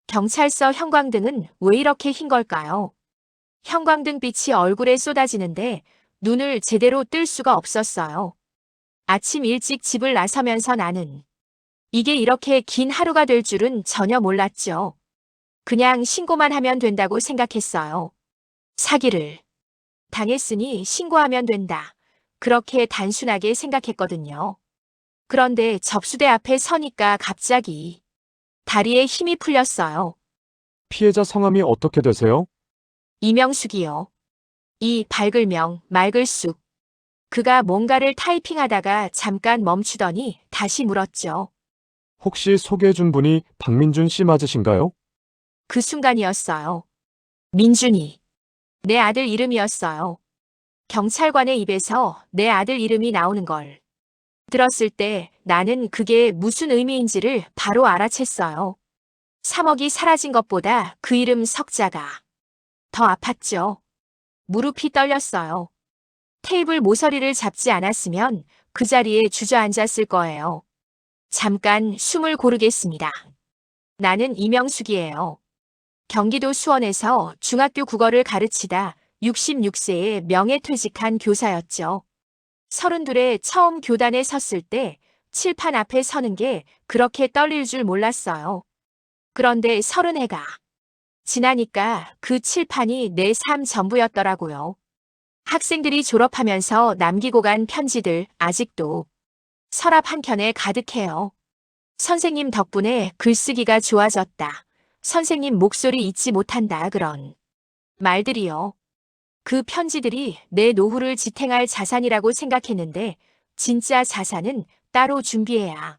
경찰서 형광등은 왜 이렇게 흰 걸까요? 형광등 빛이 얼굴에 쏟아지는데 눈을 제대로 뜰 수가 없었어요. 아침 일찍 집을 나서면서 나는 이게 이렇게 긴 하루가 될 줄은 전혀 몰랐죠. 그냥 신고만 하면 된다고 생각했어요. 사기를 당했으니 신고하면 된다. 그렇게 단순하게 생각했거든요. 그런데 접수대 앞에 서니까 갑자기 다리에 힘이 풀렸어요. 피해자 성함이 어떻게 되세요? 이명숙이요. 이 밝을명, 맑을숙. 그가 뭔가를 타이핑하다가 잠깐 멈추더니 다시 물었죠. 혹시 소개해준 분이 박민준 씨 맞으신가요? 그 순간이었어요. 민준이. 내 아들 이름이었어요. 경찰관의 입에서 내 아들 이름이 나오는 걸 들었을 때 나는 그게 무슨 의미인지를 바로 알아챘어요. 3억이 사라진 것보다 그 이름 석자가 더 아팠죠. 무릎이 떨렸어요. 테이블 모서리를 잡지 않았으면 그 자리에 주저앉았을 거예요. 잠깐 숨을 고르겠습니다. 나는 이명숙이에요. 경기도 수원에서 중학교 국어를 가르치다 66세에 명예퇴직한 교사였죠. 32에 처음 교단에 섰을 때 칠판 앞에 서는 게 그렇게 떨릴 줄 몰랐어요. 그런데 30해가 지나니까 그 칠판이 내 삶 전부였더라고요. 학생들이 졸업하면서 남기고 간 편지들 아직도 서랍 한켠에 가득해요. 선생님 덕분에 글쓰기가 좋아졌다. 선생님 목소리 잊지 못한다. 그런 말들이요. 그 편지들이 내 노후를 지탱할 자산이라고 생각했는데 진짜 자산은 따로 준비해야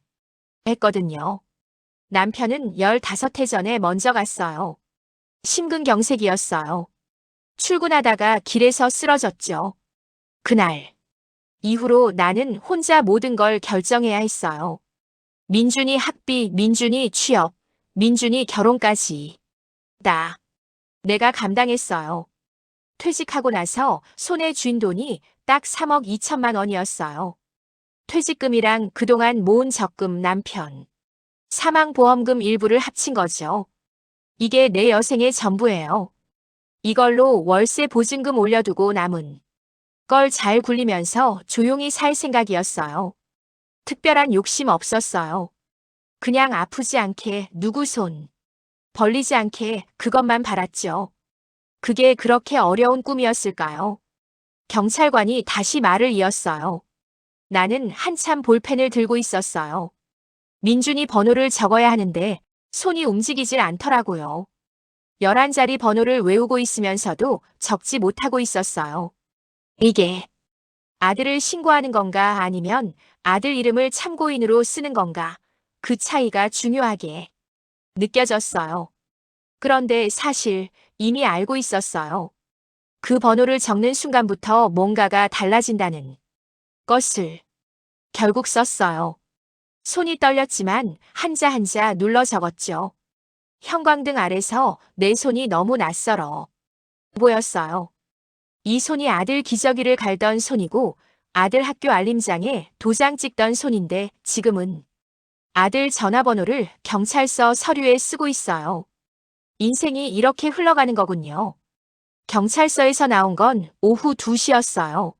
했거든요. 남편은 15해 전에 먼저 갔어요. 심근경색이었어요. 출근하다가 길에서 쓰러졌죠. 그날 이후로 나는 혼자 모든 걸 결정해야 했어요. 민준이 학비, 민준이 취업, 민준이 결혼까지. 내가 감당했어요. 퇴직하고 나서 손에 쥔 돈이 딱 3억 2천만 원이었어요. 퇴직금이랑 그동안 모은 적금 남편. 사망보험금 일부를 합친 거죠. 이게 내 여생의 전부예요. 이걸로 월세 보증금 올려두고 남은 걸 잘 굴리면서 조용히 살 생각이었어요. 특별한 욕심 없었어요. 그냥 아프지 않게 누구 손 벌리지 않게 그것만 바랐죠. 그게 그렇게 어려운 꿈이었을까요? 경찰관이 다시 말을 이었어요. 나는 한참 볼펜을 들고 있었어요. 민준이 번호를 적어야 하는데 손이 움직이질 않더라고요. 11자리 번호를 외우고 있으면서도 적지 못하고 있었어요. 이게 아들을 신고하는 건가 아니면 아들 이름을 참고인으로 쓰는 건가 그 차이가 중요하게 느껴졌어요. 그런데 사실 이미 알고 있었어요. 그 번호를 적는 순간부터 뭔가가 달라진다는 것을 결국 썼어요. 손이 떨렸지만 한자 한자 눌러 적었죠. 형광등 아래서 내 손이 너무 낯설어 보였어요. 이 손이 아들 기저귀를 갈던 손이고 아들 학교 알림장에 도장 찍던 손인데 지금은 아들 전화번호를 경찰서 서류에 쓰고 있어요. 인생이 이렇게 흘러가는 거군요. 경찰서에서 나온 건 오후 2시였어요.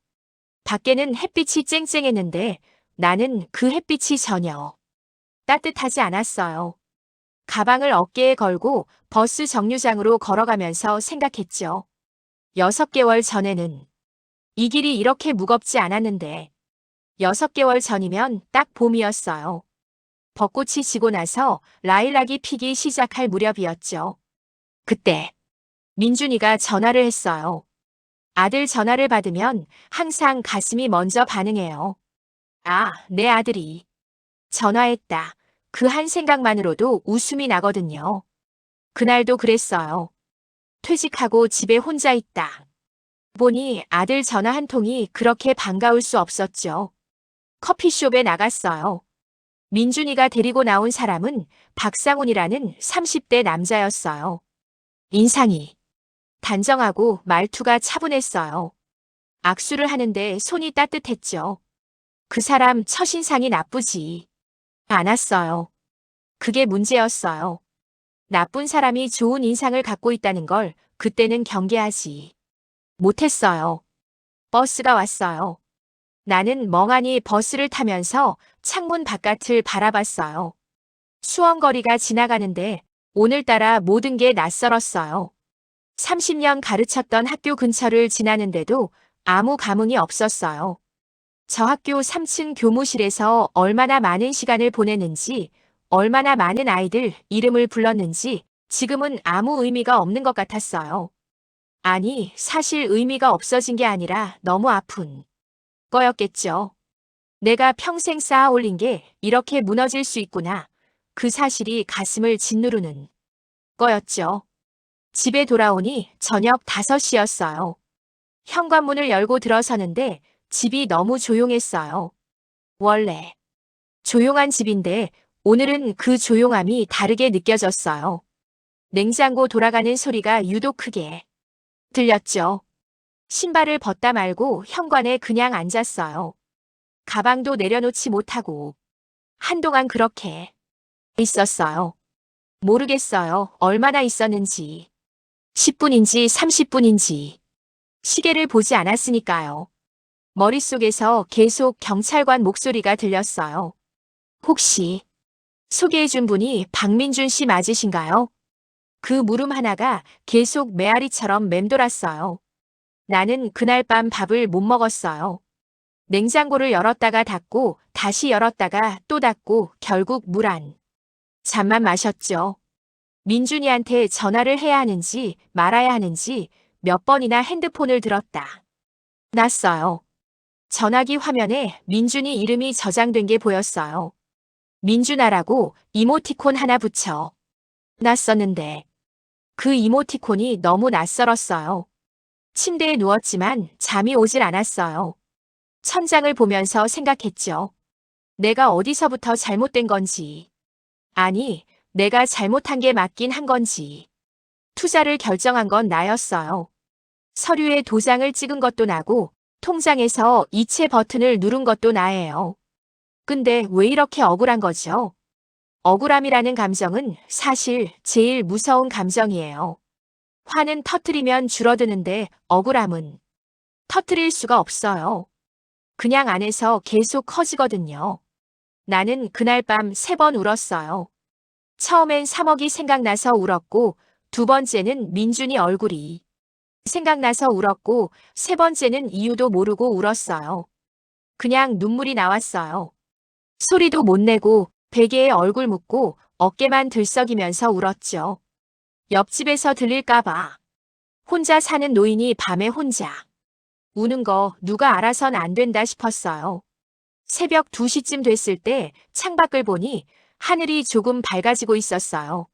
밖에는 햇빛이 쨍쨍했는데 나는 그 햇빛이 전혀 따뜻하지 않았어요. 가방을 어깨에 걸고 버스 정류장으로 걸어가면서 생각했죠. 6개월 전에는 이 길이 이렇게 무겁지 않았는데 6개월 전이면 딱 봄이었어요. 벚꽃이 지고 나서 라일락이 피기 시작할 무렵이었죠. 그때 민준이가 전화를 했어요. 아들 전화를 받으면 항상 가슴이 먼저 반응해요. 아, 내 아들이 전화했다. 그 한 생각만으로도 웃음이 나거든요. 그날도 그랬어요. 퇴직하고 집에 혼자 있다. 보니 아들 전화 한 통이 그렇게 반가울 수 없었죠. 커피숍에 나갔어요. 민준이가 데리고 나온 사람은 박상훈이라는 30대 남자였어요. 인상이 단정하고 말투가 차분했어요. 악수를 하는데 손이 따뜻했죠. 그 사람 첫인상이 나쁘지 않았어요. 그게 문제였어요. 나쁜 사람이 좋은 인상을 갖고 있다는 걸 그때는 경계하지 못했어요. 버스가 왔어요. 나는 멍하니 버스를 타면서 창문 바깥을 바라봤어요. 수원거리가 지나가는데 오늘따라 모든 게 낯설었어요. 30년 가르쳤던 학교 근처를 지나는데도 아무 감흥이 없었어요. 저 학교 3층 교무실에서 얼마나 많은 시간을 보냈는지, 얼마나 많은 아이들 이름을 불렀는지 지금은 아무 의미가 없는 것 같았어요. 아니, 사실 의미가 없어진 게 아니라 너무 아픈 거였겠죠. 내가 평생 쌓아 올린 게 이렇게 무너질 수 있구나. 그 사실이 가슴을 짓누르는 거였죠. 집에 돌아오니 저녁 5시였어요. 현관문을 열고 들어서는데 집이 너무 조용했어요. 원래 조용한 집인데 오늘은 그 조용함이 다르게 느껴졌어요. 냉장고 돌아가는 소리가 유독 크게 들렸죠. 신발을 벗다 말고 현관에 그냥 앉았어요. 가방도 내려놓지 못하고 한동안 그렇게 있었어요. 모르겠어요. 얼마나 있었는지. 10분인지 30분인지. 시계를 보지 않았으니까요. 머릿속에서 계속 경찰관 목소리가 들렸어요. 혹시 소개해준 분이 박민준 씨 맞으신가요? 그 물음 하나가 계속 메아리처럼 맴돌았어요. 나는 그날 밤 밥을 못 먹었어요. 냉장고를 열었다가 닫고 다시 열었다가 또 닫고 결국 물 한 잔만 마셨죠. 민준이한테 전화를 해야 하는지 말아야 하는지 몇 번이나 핸드폰을 들었다 놨어요. 전화기 화면에 민준이 이름이 저장된 게 보였어요. 민준아라고 이모티콘 하나 붙여 놨었는데 그 이모티콘이 너무 낯설었어요. 침대에 누웠지만 잠이 오질 않았어요. 천장을 보면서 생각했죠. 내가 어디서부터 잘못된 건지. 아니, 내가 잘못한 게 맞긴 한 건지. 투자를 결정한 건 나였어요. 서류에 도장을 찍은 것도 나고 통장에서 이체 버튼을 누른 것도 나예요. 근데 왜 이렇게 억울한 거죠? 억울함이라는 감정은 사실 제일 무서운 감정이에요. 화는 터트리면 줄어드는데 억울함은 터트릴 수가 없어요. 그냥 안에서 계속 커지거든요. 나는 그날 밤 3번 울었어요. 처음엔 3억이 생각나서 울었고, 두 번째는 민준이 얼굴이 생각나서 울었고, 세 번째는 이유도 모르고 울었어요. 그냥 눈물이 나왔어요. 소리도 못 내고 베개에 얼굴 묻고 어깨만 들썩이면서 울었죠. 옆집에서 들릴까봐. 혼자 사는 노인이 밤에 혼자 우는 거 누가 알아선 안 된다 싶었어요. 새벽 2시쯤 됐을 때 창밖을 보니 하늘이 조금 밝아지고 있었어요.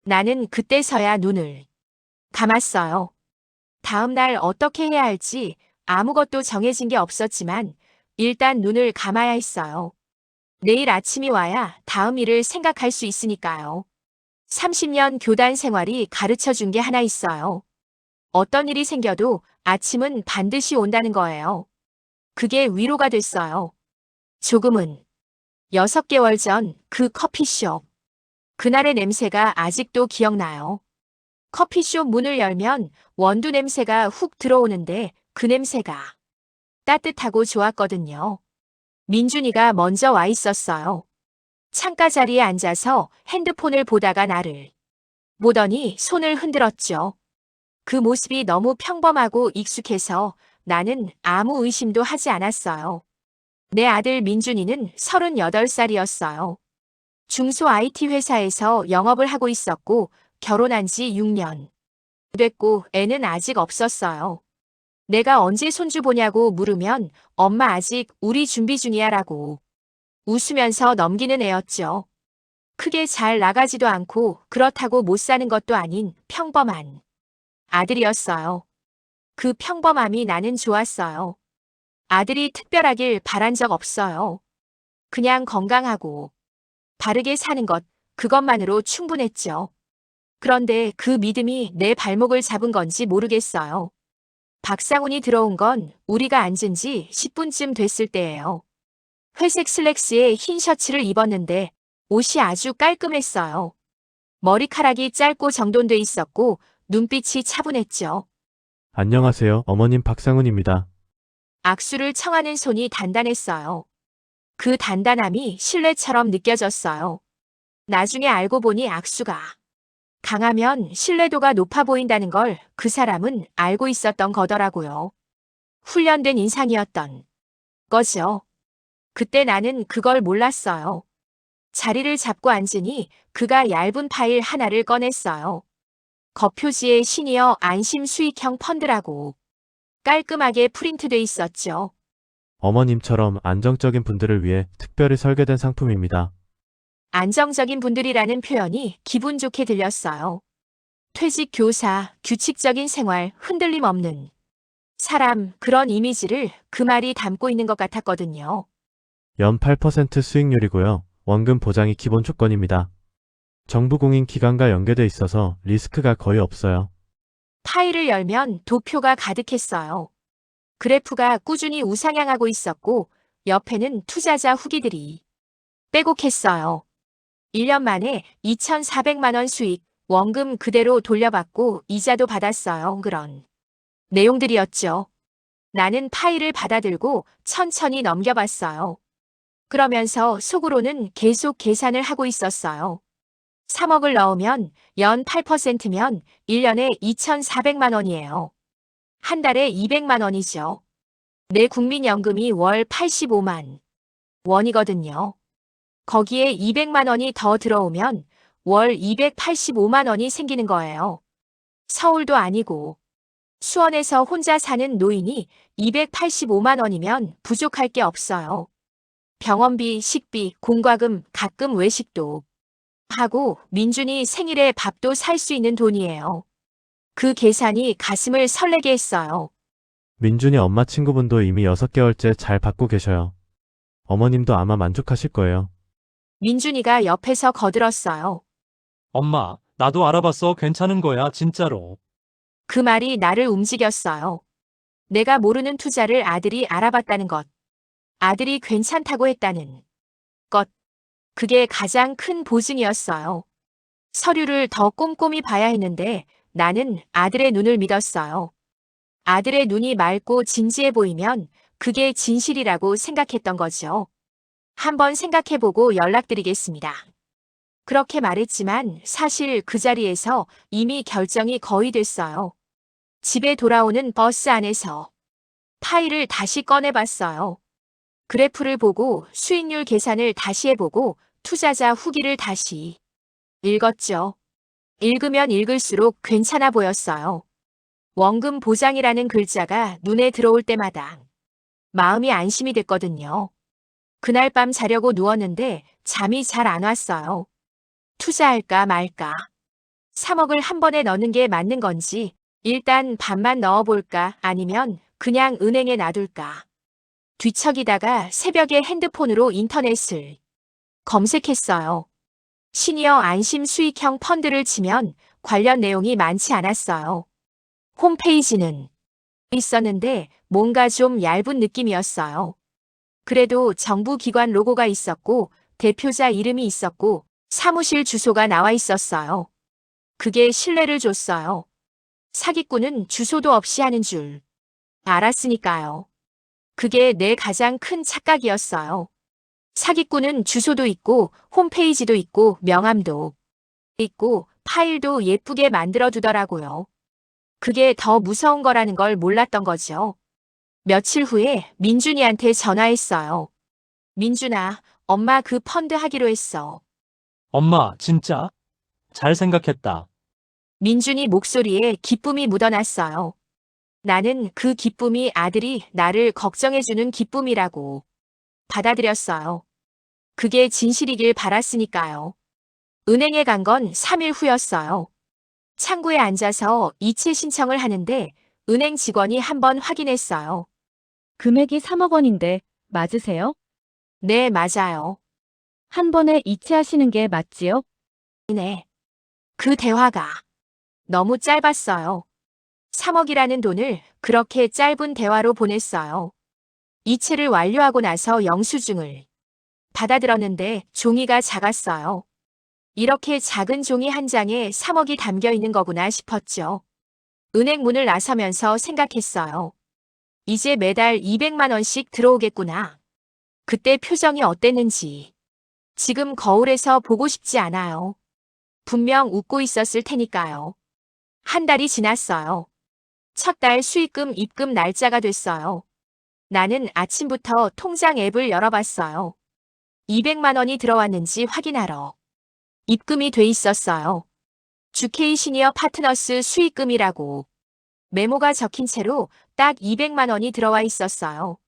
나는 그때서야 눈을 감았어요. 다음 날 어떻게 해야 할지 아무것도 정해진 게 없었지만 일단 눈을 감아야 했어요. 내일 아침이 와야 다음 일을 생각할 수 있으니까요. 30년 교단 생활이 가르쳐 준 게 하나 있어요. 어떤 일이 생겨도 아침은 반드시 온다는 거예요. 그게 위로가 됐어요. 조금은. 6개월 전 그 커피숍. 그날의 냄새가 아직도 기억나요. 커피숍 문을 열면 원두 냄새가 훅 들어오는데 그 냄새가 따뜻하고 좋았거든요. 민준이가 먼저 와 있었어요. 창가 자리에 앉아서 핸드폰을 보다가 나를 보더니 손을 흔들었죠. 그 모습이 너무 평범하고 익숙해서 나는 아무 의심도 하지 않았어요. 내 아들 민준이는 38살이었어요. 중소 IT 회사에서 영업을 하고 있었고 결혼한 지 6년 됐고 애는 아직 없었어요. 내가 언제 손주 보냐고 물으면 엄마 아직 우리 준비 중이야 라고 웃으면서 넘기는 애였죠. 크게 잘 나가지도 않고 그렇다고 못 사는 것도 아닌 평범한 아들이었어요. 그 평범함이 나는 좋았어요. 아들이 특별하길 바란 적 없어요. 그냥 건강하고 바르게 사는 것, 그것만으로 충분했죠. 그런데 그 믿음이 내 발목을 잡은 건지 모르겠어요. 박상훈이 들어온 건 우리가 앉은 지 10분쯤 됐을 때예요. 회색 슬랙스에 흰 셔츠를 입었는데 옷이 아주 깔끔했어요. 머리카락이 짧고 정돈돼 있었고 눈빛이 차분했죠. 안녕하세요, 어머님 박상훈입니다. 악수를 청하는 손이 단단했어요. 그 단단함이 신뢰처럼 느껴졌어요. 나중에 알고 보니 악수가 강하면 신뢰도가 높아 보인다는 걸 그 사람은 알고 있었던 거더라고요. 훈련된 인상이었던 거죠. 그때 나는 그걸 몰랐어요. 자리를 잡고 앉으니 그가 얇은 파일 하나를 꺼냈어요. 거표지에 시니어 안심 수익형 펀드라고 깔끔하게 프린트돼 있었죠. 어머님처럼 안정적인 분들을 위해 특별히 설계된 상품입니다. 안정적인 분들이라는 표현이 기분 좋게 들렸어요. 퇴직 교사, 규칙적인 생활, 흔들림 없는 사람, 그런 이미지를 그 말이 담고 있는 것 같았거든요. 연 8% 수익률이고요. 원금 보장이 기본 조건입니다. 정부 공인 기관과 연계돼 있어서 리스크가 거의 없어요. 파일을 열면 도표가 가득했어요. 그래프가 꾸준히 우상향하고 있었고 옆에는 투자자 후기들이 빼곡했어요. 1년 만에 2,400만 원 수익, 원금 그대로 돌려받고 이자도 받았어요. 그런 내용들이었죠. 나는 파일을 받아들고 천천히 넘겨봤어요. 그러면서 속으로는 계속 계산을 하고 있었어요. 3억을 넣으면 연 8%면 1년에 2,400만 원이에요. 한 달에 200만 원이죠. 내 국민연금이 월 85만 원이거든요. 거기에 200만 원이 더 들어오면 월 285만 원이 생기는 거예요. 서울도 아니고 수원에서 혼자 사는 노인이 285만 원이면 부족할 게 없어요. 병원비, 식비, 공과금, 가끔 외식도 하고 민준이 생일에 밥도 살 수 있는 돈이에요. 그 계산이 가슴을 설레게 했어요. 민준이 엄마 친구분도 이미 6개월째 잘 받고 계셔요. 어머님도 아마 만족하실 거예요. 민준이가 옆에서 거들었어요. 엄마, 나도 알아봤어. 괜찮은 거야, 진짜로. 그 말이 나를 움직였어요. 내가 모르는 투자를 아들이 알아봤다는 것. 아들이 괜찮다고 했다는 것. 그게 가장 큰 보증이었어요. 서류를 더 꼼꼼히 봐야 했는데 나는 아들의 눈을 믿었어요. 아들의 눈이 맑고 진지해 보이면 그게 진실이라고 생각했던 거죠. 한번 생각해보고 연락드리겠습니다. 그렇게 말했지만 사실 그 자리에서 이미 결정이 거의 됐어요. 집에 돌아오는 버스 안에서 파일을 다시 꺼내봤어요. 그래프를 보고 수익률 계산을 다시 해보고 투자자 후기를 다시 읽었죠. 읽으면 읽을수록 괜찮아 보였어요. 원금 보장이라는 글자가 눈에 들어올 때마다 마음이 안심이 됐거든요. 그날 밤 자려고 누웠는데 잠이 잘 안 왔어요. 투자할까 말까. 3억을 한 번에 넣는 게 맞는 건지 일단 반만 넣어볼까 아니면 그냥 은행에 놔둘까. 뒤척이다가 새벽에 핸드폰으로 인터넷을 검색했어요. 시니어 안심 수익형 펀드를 치면 관련 내용이 많지 않았어요. 홈페이지는 있었는데 뭔가 좀 얇은 느낌이었어요. 그래도 정부 기관 로고가 있었고 대표자 이름이 있었고 사무실 주소가 나와 있었어요. 그게 신뢰를 줬어요. 사기꾼은 주소도 없이 하는 줄 알았으니까요. 그게 내 가장 큰 착각이었어요. 사기꾼은 주소도 있고 홈페이지도 있고 명함도 있고 파일도 예쁘게 만들어 두더라고요. 그게 더 무서운 거라는 걸 몰랐던 거죠. 며칠 후에 민준이한테 전화했어요. 민준아, 엄마 그 펀드 하기로 했어. 엄마, 진짜? 잘 생각했다. 민준이 목소리에 기쁨이 묻어났어요. 나는 그 기쁨이 아들이 나를 걱정해주는 기쁨이라고 받아들였어요. 그게 진실이길 바랐으니까요. 은행에 간 건 3일 후였어요. 창구에 앉아서 이체 신청을 하는데 은행 직원이 한번 확인했어요. 금액이 3억 원인데 맞으세요? 네, 맞아요. 한 번에 이체하시는 게 맞지요? 네. 그 대화가 너무 짧았어요. 3억이라는 돈을 그렇게 짧은 대화로 보냈어요. 이체를 완료하고 나서 영수증을 받아들었는데 종이가 작았어요. 이렇게 작은 종이 한 장에 3억이 담겨 있는 거구나 싶었죠. 은행 문을 나서면서 생각했어요. 이제 매달 200만 원씩 들어오겠구나. 그때 표정이 어땠는지. 지금 거울에서 보고 싶지 않아요. 분명 웃고 있었을 테니까요. 한 달이 지났어요. 첫 달 수익금 입금 날짜가 됐어요. 나는 아침부터 통장 앱을 열어봤어요. 200만 원이 들어왔는지 확인하러. 입금이 돼 있었어요. 주케이 시니어 파트너스 수익금이라고. 메모가 적힌 채로 딱 200만 원이 들어와 있었어요.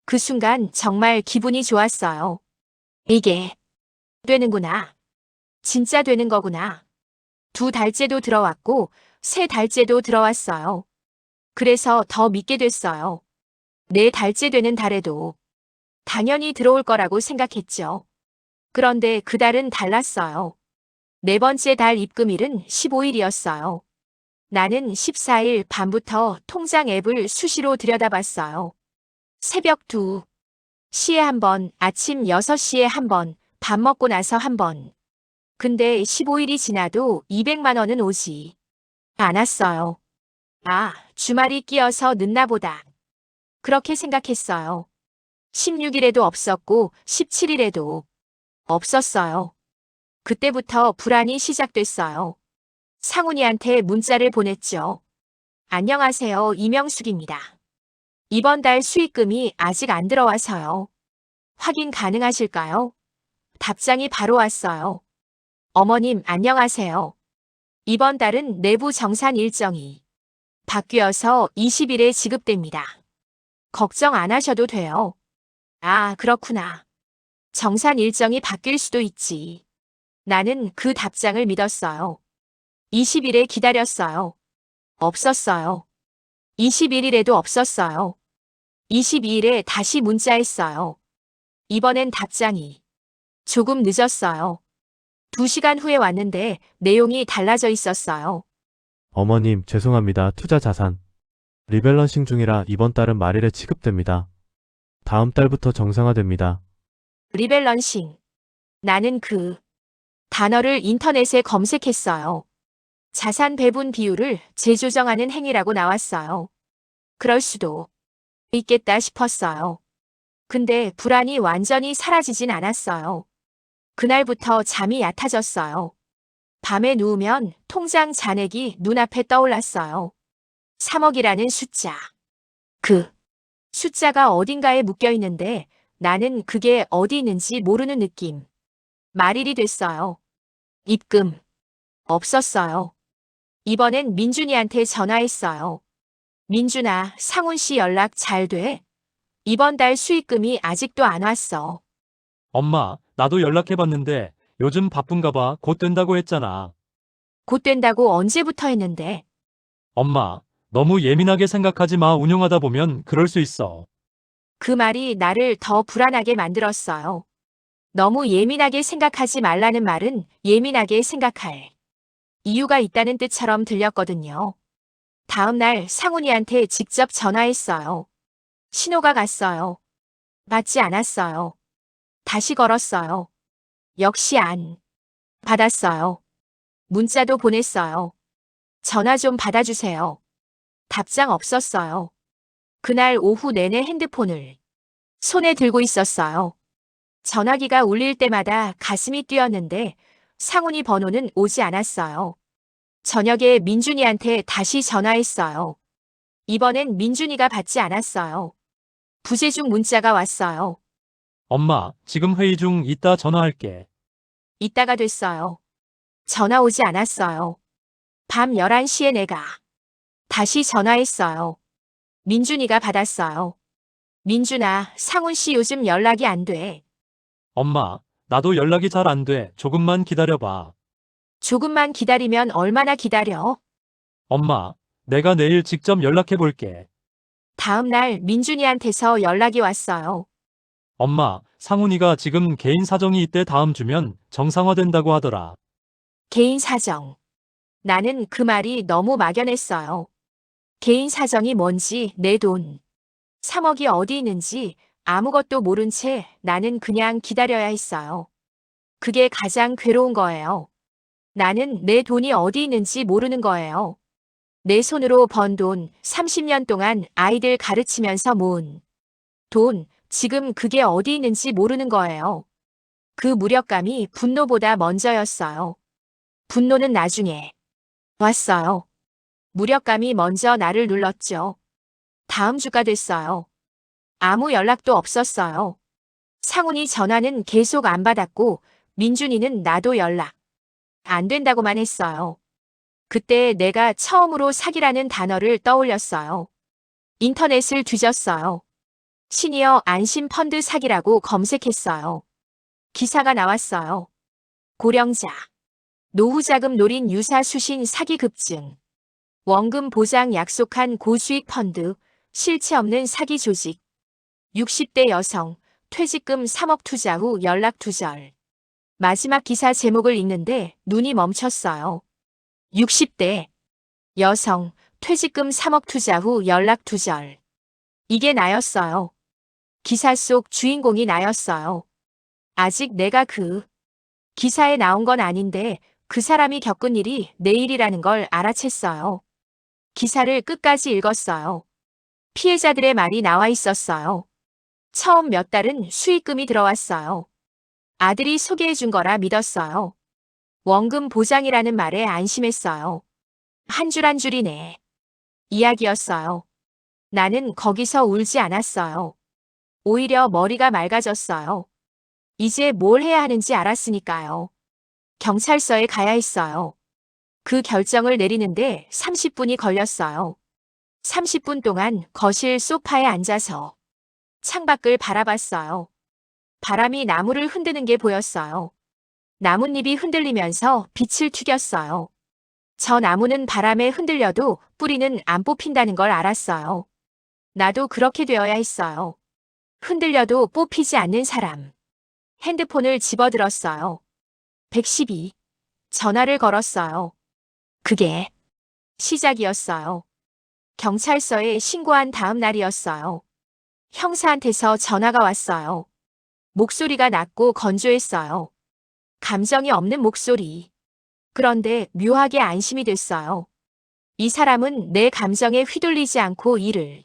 그 순간 정말 기분이 좋았어요. 이게 되는구나. 진짜 되는 거구나. 2달째도 들어왔고 3달째도 들어왔어요. 그래서 더 믿게 됐어요. 4달째 되는 달에도 당연히 들어올 거라고 생각했죠. 그런데 그 달은 달랐어요. 4번째 달 입금일은 15일이었어요. 나는 14일 밤부터 통장 앱을 수시로 들여다봤어요. 새벽 2시에 한 번, 아침 6시에 한 번, 밥 먹고 나서 한 번. 근데 15일이 지나도 200만 원은 오지 않았어요. 아, 주말이 끼어서 늦나 보다. 그렇게 생각했어요. 16일에도 없었고 17일에도 없었어요. 그때부터 불안이 시작됐어요. 상훈이한테 문자를 보냈죠. 안녕하세요, 이명숙입니다. 이번 달 수익금이 아직 안 들어와서요. 확인 가능하실까요? 답장이 바로 왔어요. 어머님, 안녕하세요. 이번 달은 내부 정산 일정이 바뀌어서 20일에 지급됩니다. 걱정 안 하셔도 돼요. 아, 그렇구나. 정산 일정이 바뀔 수도 있지. 나는 그 답장을 믿었어요. 20일에 기다렸어요. 없었어요. 21일에도 없었어요. 22일에 다시 문자했어요. 이번엔 답장이 조금 늦었어요. 2시간 후에 왔는데 내용이 달라져 있었어요. 어머님, 죄송합니다. 투자 자산. 리밸런싱 중이라 이번 달은 말일에 지급됩니다. 다음 달부터 정상화됩니다. 리밸런싱. 나는 그 단어를 인터넷에 검색했어요. 자산 배분 비율을 재조정하는 행위라고 나왔어요. 그럴 수도 있겠다 싶었어요. 근데 불안이 완전히 사라지진 않았어요. 그날부터 잠이 얕아졌어요. 밤에 누우면 통장 잔액이 눈앞에 떠올랐어요. 3억이라는 숫자. 그 숫자가 어딘가에 묶여 있는데 나는 그게 어디 있는지 모르는 느낌. 말일이 됐어요. 입금. 없었어요. 이번엔 민준이한테 전화했어요. 민준아, 상훈 씨 연락 잘 돼? 이번 달 수익금이 아직도 안 왔어. 엄마, 나도 연락해봤는데 요즘 바쁜가 봐. 곧 된다고 했잖아. 곧 된다고 언제부터 했는데. 엄마, 너무 예민하게 생각하지 마. 운용하다 보면 그럴 수 있어. 그 말이 나를 더 불안하게 만들었어요. 너무 예민하게 생각하지 말라는 말은 예민하게 생각할 이유가 있다는 뜻처럼 들렸거든요. 다음 날 상훈이한테 직접 전화했어요. 신호가 갔어요. 받지 않았어요. 다시 걸었어요. 역시 안 받았어요. 문자도 보냈어요. 전화 좀 받아주세요. 답장 없었어요. 그날 오후 내내 핸드폰을 손에 들고 있었어요. 전화기가 울릴 때마다 가슴이 뛰었는데 상훈이 번호는 오지 않았어요. 저녁에 민준이한테 다시 전화했어요. 이번엔 민준이가 받지 않았어요. 부재 중 문자가 왔어요. 엄마, 지금 회의 중 이따 전화할게. 이따가 됐어요. 전화 오지 않았어요. 밤 11시에 내가 다시 전화했어요. 민준이가 받았어요. 민준아, 상훈 씨 요즘 연락이 안 돼. 엄마, 나도 연락이 잘 안 돼. 조금만 기다려봐. 조금만 기다리면 얼마나 기다려? 엄마, 내가 내일 직접 연락해 볼게. 다음 날 민준이한테서 연락이 왔어요. 엄마, 상훈이가 지금 개인 사정이 있대. 다음 주면 정상화된다고 하더라. 개인 사정. 나는 그 말이 너무 막연했어요. 개인 사정이 뭔지, 내 돈, 3억이 어디 있는지 아무것도 모른 채 나는 그냥 기다려야 했어요. 그게 가장 괴로운 거예요. 나는 내 돈이 어디 있는지 모르는 거예요. 내 손으로 번 돈, 30년 동안 아이들 가르치면서 모은 돈, 지금 그게 어디 있는지 모르는 거예요. 그 무력감이 분노보다 먼저였어요. 분노는 나중에 왔어요. 무력감이 먼저 나를 눌렀죠. 다음 주가 됐어요. 아무 연락도 없었어요. 상훈이 전화는 계속 안 받았고 민준이는 나도 연락 안 된다고만 했어요. 그때 내가 처음으로 사기라는 단어를 떠올렸어요. 인터넷을 뒤졌어요. 시니어 안심 펀드 사기라고 검색했어요. 기사가 나왔어요. 고령자, 노후자금 노린 유사 수신 사기 급증, 원금 보장 약속한 고수익 펀드, 실체 없는 사기 조직, 60대 여성, 퇴직금 3억 투자 후 연락 두절. 마지막 기사 제목을 읽는데 눈이 멈췄어요. 60대 여성, 퇴직금 3억 투자 후 연락 두절. 이게 나였어요. 기사 속 주인공이 나였어요. 아직 내가 그 기사에 나온 건 아닌데 그 사람이 겪은 일이 내 일이라는 걸 알아챘어요. 기사를 끝까지 읽었어요. 피해자들의 말이 나와 있었어요. 처음 몇 달은 수익금이 들어왔어요. 아들이 소개해 준 거라 믿었어요. 원금 보장이라는 말에 안심했어요. 한 줄 한 줄이 내 이야기였어요. 나는 거기서 울지 않았어요. 오히려 머리가 맑아졌어요. 이제 뭘 해야 하는지 알았으니까요. 경찰서에 가야 했어요. 그 결정을 내리는데 30분이 걸렸어요. 30분 동안 거실 소파에 앉아서 창밖을 바라봤어요. 바람이 나무를 흔드는 게 보였어요. 나뭇잎이 흔들리면서 빛을 튀겼어요. 저 나무는 바람에 흔들려도 뿌리는 안 뽑힌다는 걸 알았어요. 나도 그렇게 되어야 했어요. 흔들려도 뽑히지 않는 사람. 핸드폰을 집어들었어요. 112. 전화를 걸었어요. 그게 시작이었어요. 경찰서에 신고한 다음 날이었어요. 형사한테서 전화가 왔어요. 목소리가 낮고 건조했어요. 감정이 없는 목소리. 그런데 묘하게 안심이 됐어요. 이 사람은 내 감정에 휘둘리지 않고 일을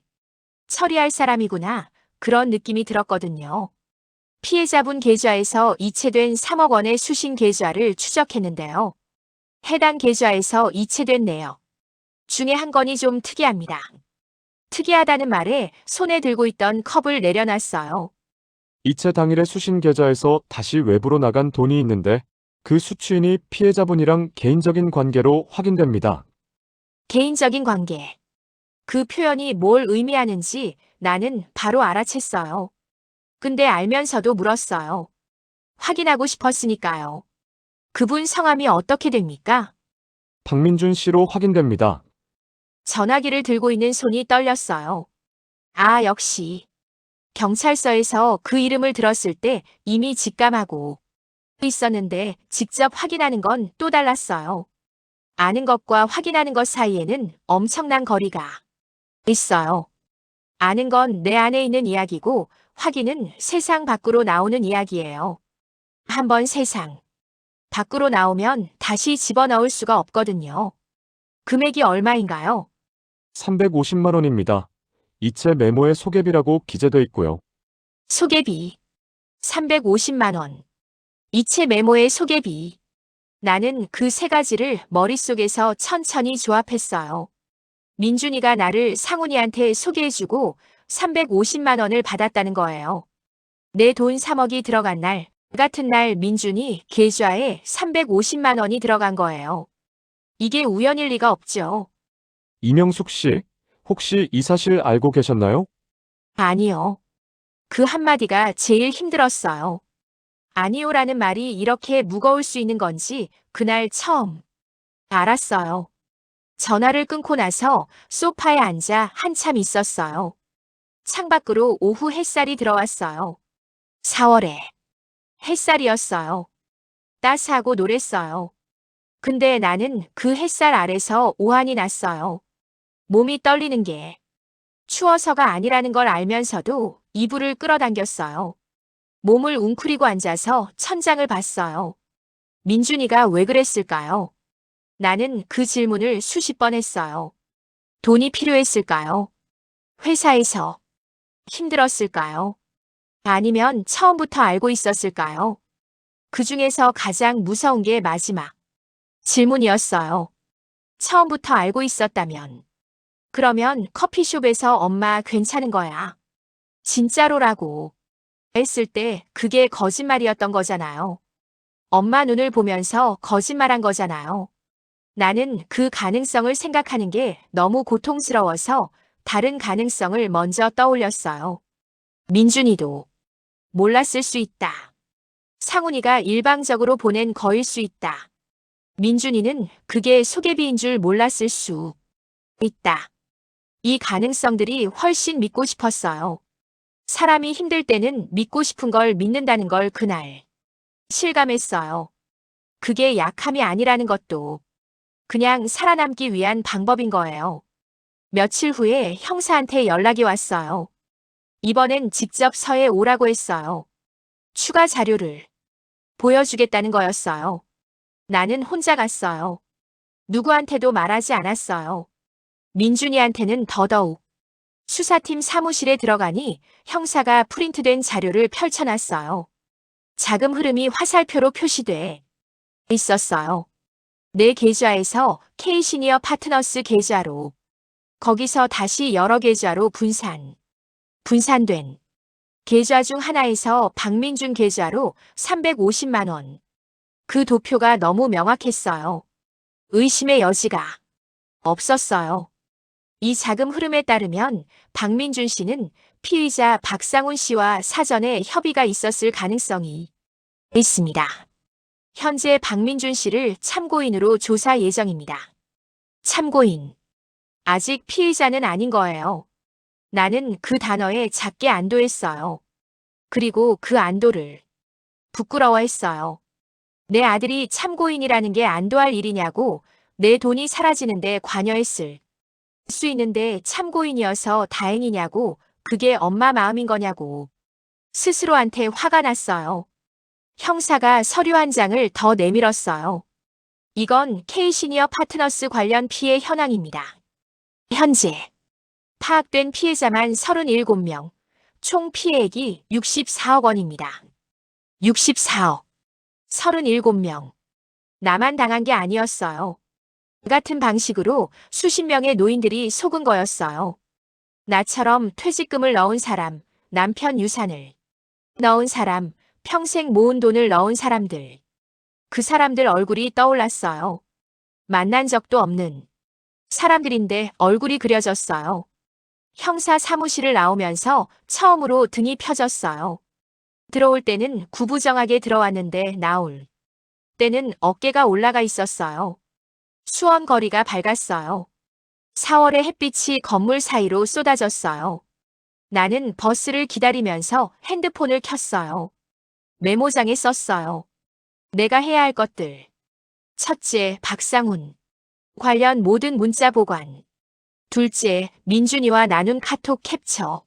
처리할 사람이구나. 그런 느낌이 들었거든요. 피해자분 계좌에서 이체된 3억 원의 수신 계좌를 추적했는데요. 해당 계좌에서 이체된 내역 중에 한 건이 좀 특이합니다. 특이하다는 말에 손에 들고 있던 컵을 내려놨어요. 이체 당일의 수신 계좌에서 다시 외부로 나간 돈이 있는데 그 수취인이 피해자분이랑 개인적인 관계로 확인됩니다. 개인적인 관계. 그 표현이 뭘 의미하는지 나는 바로 알아챘어요. 근데 알면서도 물었어요. 확인하고 싶었으니까요. 그분 성함이 어떻게 됩니까? 박민준 씨로 확인됩니다. 전화기를 들고 있는 손이 떨렸어요. 아, 역시. 경찰서에서 그 이름을 들었을 때 이미 직감하고 있었는데 직접 확인하는 건 또 달랐어요. 아는 것과 확인하는 것 사이에는 엄청난 거리가 있어요. 아는 건 내 안에 있는 이야기고 확인은 세상 밖으로 나오는 이야기예요. 한번 세상 밖으로 나오면 다시 집어넣을 수가 없거든요. 금액이 얼마인가요? 350만 원입니다. 이체 메모에 소개비라고 기재돼 있고요. 소개비 350만 원. 이체 메모의 소개비. 나는 그 세 가지를 머릿속에서 천천히 조합했어요. 민준이가 나를 상훈이한테 소개해주고 350만 원을 받았다는 거예요. 내 돈 3억이 들어간 날, 같은 날 민준이 계좌에 350만 원이 들어간 거예요. 이게 우연일 리가 없죠. 이명숙 씨, 혹시 이 사실 알고 계셨나요? 아니요. 그 한마디가 제일 힘들었어요. 아니요라는 말이 이렇게 무거울 수 있는 건지 그날 처음 알았어요. 전화를 끊고 나서 소파에 앉아 한참 있었어요. 창밖으로 오후 햇살이 들어왔어요. 4월에 햇살이었어요. 따스하고 노랬어요. 근데 나는 그 햇살 아래서 오한이 났어요. 몸이 떨리는 게 추워서가 아니라는 걸 알면서도 이불을 끌어당겼어요. 몸을 웅크리고 앉아서 천장을 봤어요. 민준이가 왜 그랬을까요? 나는 그 질문을 수십 번 했어요. 돈이 필요했을까요? 회사에서 힘들었을까요? 아니면 처음부터 알고 있었을까요? 그 중에서 가장 무서운 게 마지막 질문이었어요. 처음부터 알고 있었다면. 그러면 커피숍에서 엄마 괜찮은 거야. 진짜로라고 했을 때 그게 거짓말이었던 거잖아요. 엄마 눈을 보면서 거짓말한 거잖아요. 나는 그 가능성을 생각하는 게 너무 고통스러워서 다른 가능성을 먼저 떠올렸어요. 민준이도 몰랐을 수 있다. 상훈이가 일방적으로 보낸 거일 수 있다. 민준이는 그게 소개비인 줄 몰랐을 수 있다. 이 가능성들이 훨씬 믿고 싶었어요. 사람이 힘들 때는 믿고 싶은 걸 믿는다는 걸 그날 실감했어요. 그게 약함이 아니라는 것도 그냥 살아남기 위한 방법인 거예요. 며칠 후에 형사한테 연락이 왔어요. 이번엔 직접 서에 오라고 했어요. 추가 자료를 보여주겠다는 거였어요. 나는 혼자 갔어요. 누구한테도 말하지 않았어요. 민준이한테는 더더욱. 수사팀 사무실에 들어가니 형사가 프린트된 자료를 펼쳐놨어요. 자금 흐름이 화살표로 표시돼 있었어요. 내 계좌에서 K시니어 파트너스 계좌로, 거기서 다시 여러 계좌로 분산된 계좌 중 하나에서 박민준 계좌로 350만 원. 그 도표가 너무 명확했어요. 의심의 여지가 없었어요. 이 자금 흐름에 따르면 박민준 씨는 피의자 박상훈 씨와 사전에 협의가 있었을 가능성이 있습니다. 현재 박민준 씨를 참고인으로 조사 예정입니다. 참고인. 아직 피의자는 아닌 거예요. 나는 그 단어에 작게 안도했어요. 그리고 그 안도를 부끄러워했어요. 내 아들이 참고인이라는 게 안도할 일이냐고, 내 돈이 사라지는데 관여했을 수 있는데 참고인이어서 다행이냐고, 그게 엄마 마음인 거냐고. 스스로한테 화가 났어요. 형사가 서류 한 장을 더 내밀었어요. 이건 K시니어 파트너스 관련 피해 현황입니다. 현재 파악된 피해자만 37명, 총 피해액이 64억 원입니다. 64억. 37명. 나만 당한 게 아니었어요. 같은 방식으로 수십 명의 노인들이 속은 거였어요. 나처럼 퇴직금을 넣은 사람, 남편 유산을 넣은 사람, 평생 모은 돈을 넣은 사람들. 그 사람들 얼굴이 떠올랐어요. 만난 적도 없는 사람들인데 얼굴이 그려졌어요. 형사 사무실을 나오면서 처음으로 등이 펴졌어요. 들어올 때는 구부정하게 들어왔는데 나올 때는 어깨가 올라가 있었어요. 수원거리가 밝았어요. 4월의 햇빛이 건물 사이로 쏟아졌어요. 나는 버스를 기다리면서 핸드폰을 켰어요. 메모장에 썼어요. 내가 해야 할 것들. 첫째, 박상훈 관련 모든 문자 보관. 둘째, 민준이와 나눈 카톡 캡처.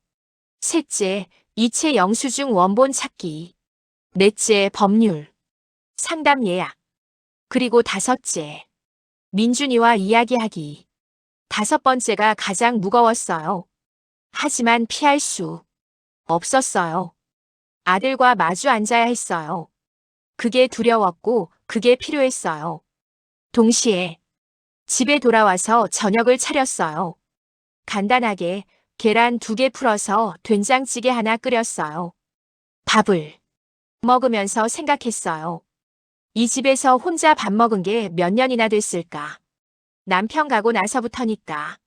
셋째, 이체 영수증 원본 찾기. 넷째, 법률 상담 예약. 그리고 다섯째, 민준이와 이야기하기. 다섯 번째가 가장 무거웠어요. 하지만 피할 수 없었어요. 아들과 마주 앉아야 했어요. 그게 두려웠고 그게 필요했어요. 동시에 집에 돌아와서 저녁을 차렸어요. 간단하게 계란 2개 풀어서 된장찌개 하나 끓였어요. 밥을 먹으면서 생각했어요. 이 집에서 혼자 밥 먹은 게 몇 년이나 됐을까? 남편 가고 나서부터니까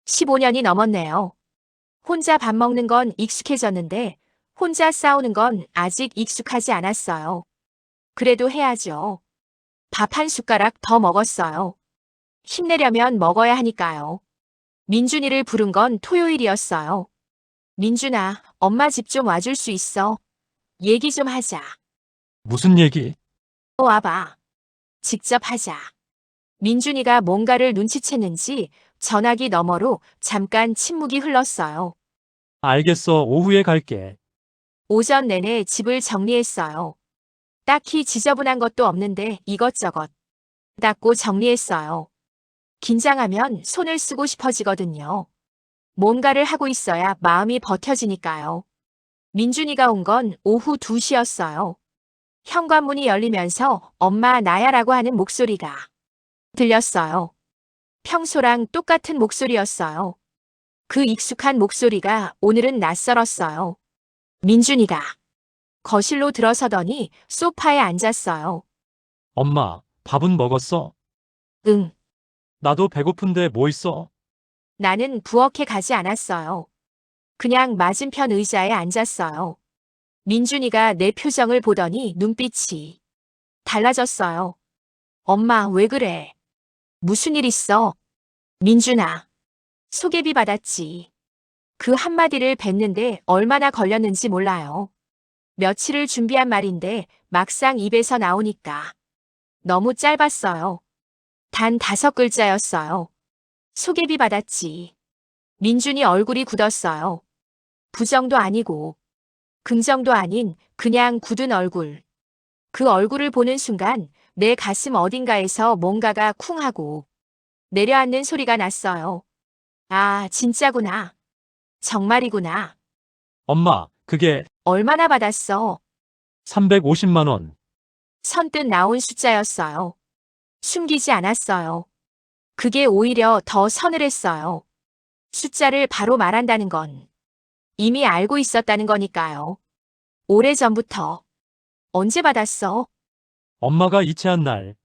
15년이 넘었네요. 혼자 밥 먹는 건 익숙해졌는데 혼자 싸우는 건 아직 익숙하지 않았어요. 그래도 해야죠. 밥 한 숟가락 더 먹었어요. 힘내려면 먹어야 하니까요. 민준이를 부른 건 토요일이었어요. 민준아, 엄마 집 좀 와줄 수 있어? 얘기 좀 하자. 무슨 얘기? 와봐. 직접 하자. 민준이가 뭔가를 눈치챘는지 전화기 너머로 잠깐 침묵이 흘렀어요. 알겠어. 오후에 갈게. 오전 내내 집을 정리했어요. 딱히 지저분한 것도 없는데 이것저것 닦고 정리했어요. 긴장하면 손을 쓰고 싶어지거든요. 뭔가를 하고 있어야 마음이 버텨지니까요. 민준이가 온 건 오후 2시였어요. 현관문이 열리면서 엄마 나야라고 하는 목소리가 들렸어요. 평소랑 똑같은 목소리였어요. 그 익숙한 목소리가 오늘은 낯설었어요. 민준이가 거실로 들어서더니 소파에 앉았어요. 엄마, 밥은 먹었어? 응, 나도 배고픈데 뭐 있어? 나는 부엌에 가지 않았어요. 그냥 맞은편 의자에 앉았어요. 민준이가 내 표정을 보더니 눈빛이 달라졌어요. 엄마, 왜 그래? 무슨 일 있어? 민준아, 소개비 받았지. 그 한마디를 뱉는데 얼마나 걸렸는지 몰라요. 며칠을 준비한 말인데 막상 입에서 나오니까 너무 짧았어요. 단 5글자였어요. 소개비 받았지. 민준이 얼굴이 굳었어요. 부정도 아니고 긍정도 아닌 그냥 굳은 얼굴. 그 얼굴을 보는 순간 내 가슴 어딘가에서 뭔가가 쿵하고 내려앉는 소리가 났어요. 아, 진짜구나. 정말이구나. 엄마, 그게 얼마나 받았어? 350만 원. 선뜻 나온 숫자였어요. 숨기지 않았어요. 그게 오히려 더 서늘했어요. 숫자를 바로 말한다는 건 이미 알고 있었다는 거니까요. 오래전부터. 언제 받았어? 엄마가 이체한 날,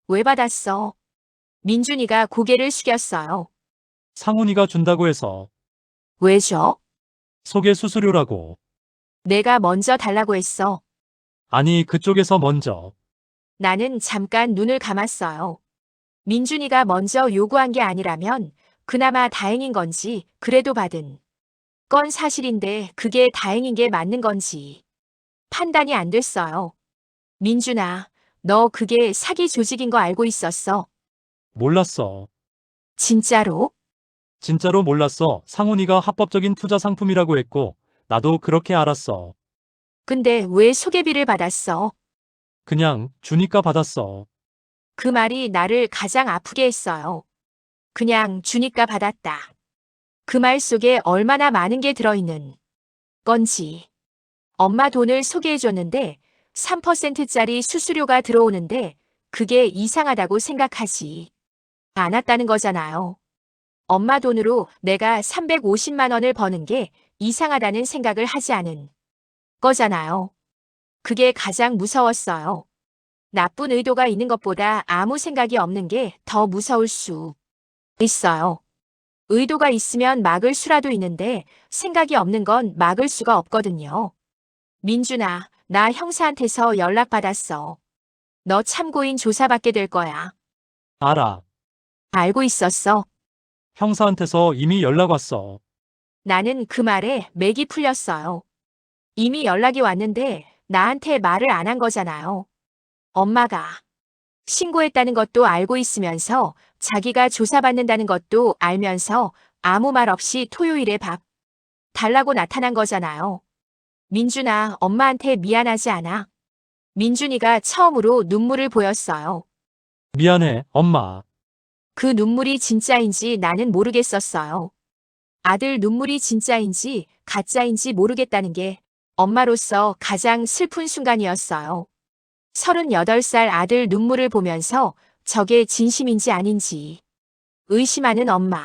왜 받았어? 민준이가 고개를 숙였어요. 상훈이가 준다고 해서 왜 줘? 소개 수수료라고. 내가 먼저 달라고 했어. 아니, 그쪽에서 먼저. 나는 잠깐 눈을 감았어요. 민준이가 먼저 요구한 게 아니라면 그나마 다행인 건지 그래도 받은 건 사실인데 그게 다행인 게 맞는 건지 판단이 안 됐어요. 민준아, 너 그게 사기 조직인 거 알고 있었어? 몰랐어. 진짜로? 진짜로 몰랐어. 상훈이가 합법적인 투자 상품이라고 했고, 나도 그렇게 알았어. 근데 왜 소개비를 받았어? 그냥 주니까 받았어. 그 말이 나를 가장 아프게 했어요. 그냥 주니까 받았다. 그 말 속에 얼마나 많은 게 들어있는 건지. 엄마 돈을 소개해줬는데 3%짜리 수수료가 들어오는데 그게 이상하다고 생각하지 않았다는 거잖아요. 엄마 돈으로 내가 350만 원을 버는 게 이상하다는 생각을 하지 않은 거잖아요. 그게 가장 무서웠어요. 나쁜 의도가 있는 것보다 아무 생각이 없는 게 더 무서울 수 있어요. 의도가 있으면 막을 수라도 있는데 생각이 없는 건 막을 수가 없거든요. 민준아, 나 형사한테서 연락받았어. 너 참고인 조사받게 될 거야. 알아. 알고 있었어. 형사한테서 이미 연락 왔어. 나는 그 말에 맥이 풀렸어요. 이미 연락이 왔는데 나한테 말을 안 한 거잖아요. 엄마가 신고했다는 것도 알고 있으면서 자기가 조사받는다는 것도 알면서 아무 말 없이 토요일에 밥 달라고 나타난 거잖아요. 민준아, 엄마한테 미안하지 않아? 민준이가 처음으로 눈물을 보였어요. 미안해, 엄마. 그 눈물이 진짜인지 나는 모르겠었어요. 아들 눈물이 진짜인지 가짜인지 모르겠다는 게 엄마로서 가장 슬픈 순간이었어요. 38살 아들 눈물을 보면서 저게 진심인지 아닌지 의심하는 엄마.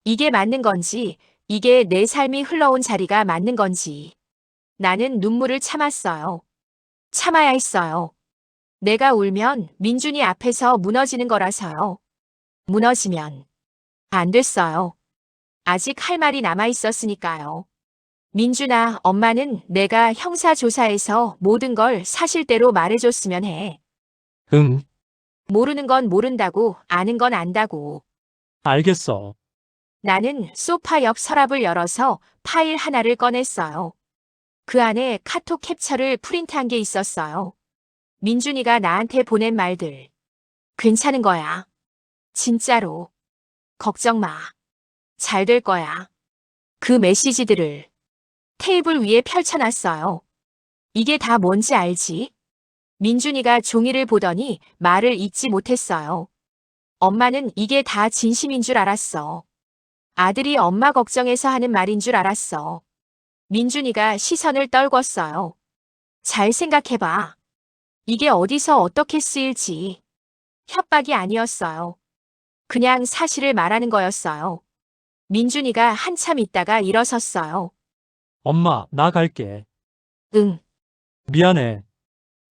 이게 맞는 건지, 이게 내 삶이 흘러온 자리가 맞는 건지. 나는 눈물을 참았어요. 참아야 했어요. 내가 울면 민준이 앞에서 무너지는 거라서요. 무너지면 안 됐어요. 아직 할 말이 남아 있었으니까요. 민준아, 엄마는 내가 형사조사에서 모든 걸 사실대로 말해줬으면 해. 응, 모르는 건 모른다고, 아는 건 안다고. 알겠어. 나는 소파 옆 서랍을 열어서 파일 하나를 꺼냈어요. 그 안에 카톡 캡처를 프린트한 게 있었어요. 민준이가 나한테 보낸 말들. 괜찮은 거야. 진짜로. 걱정 마. 잘 될 거야. 그 메시지들을 테이블 위에 펼쳐놨어요. 이게 다 뭔지 알지? 민준이가 종이를 보더니 말을 잇지 못했어요. 엄마는 이게 다 진심인 줄 알았어. 아들이 엄마 걱정해서 하는 말인 줄 알았어. 민준이가 시선을 떨궜어요. 잘 생각해봐. 이게 어디서 어떻게 쓰일지. 협박이 아니었어요. 그냥 사실을 말하는 거였어요. 민준이가 한참 있다가 일어섰어요. 엄마, 나 갈게. 응. 미안해.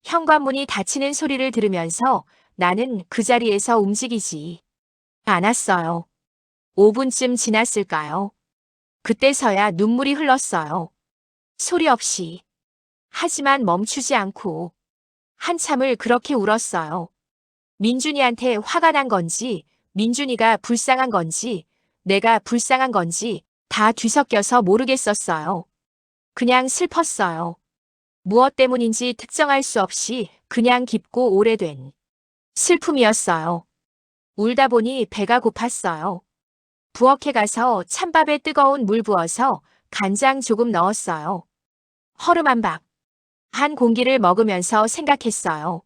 현관문이 닫히는 소리를 들으면서 나는 그 자리에서 움직이지 않았어요. 5분쯤 지났을까요? 그때서야 눈물이 흘렀어요. 소리 없이. 하지만 멈추지 않고 한참을 그렇게 울었어요. 민준이한테 화가 난 건지, 민준이가 불쌍한 건지, 내가 불쌍한 건지 다 뒤섞여서 모르겠었어요. 그냥 슬펐어요. 무엇 때문인지 특정할 수 없이 그냥 깊고 오래된 슬픔이었어요. 울다 보니 배가 고팠어요. 부엌에 가서 찬밥에 뜨거운 물 부어서 간장 조금 넣었어요. 허름한 밥. 한 공기를 먹으면서 생각했어요.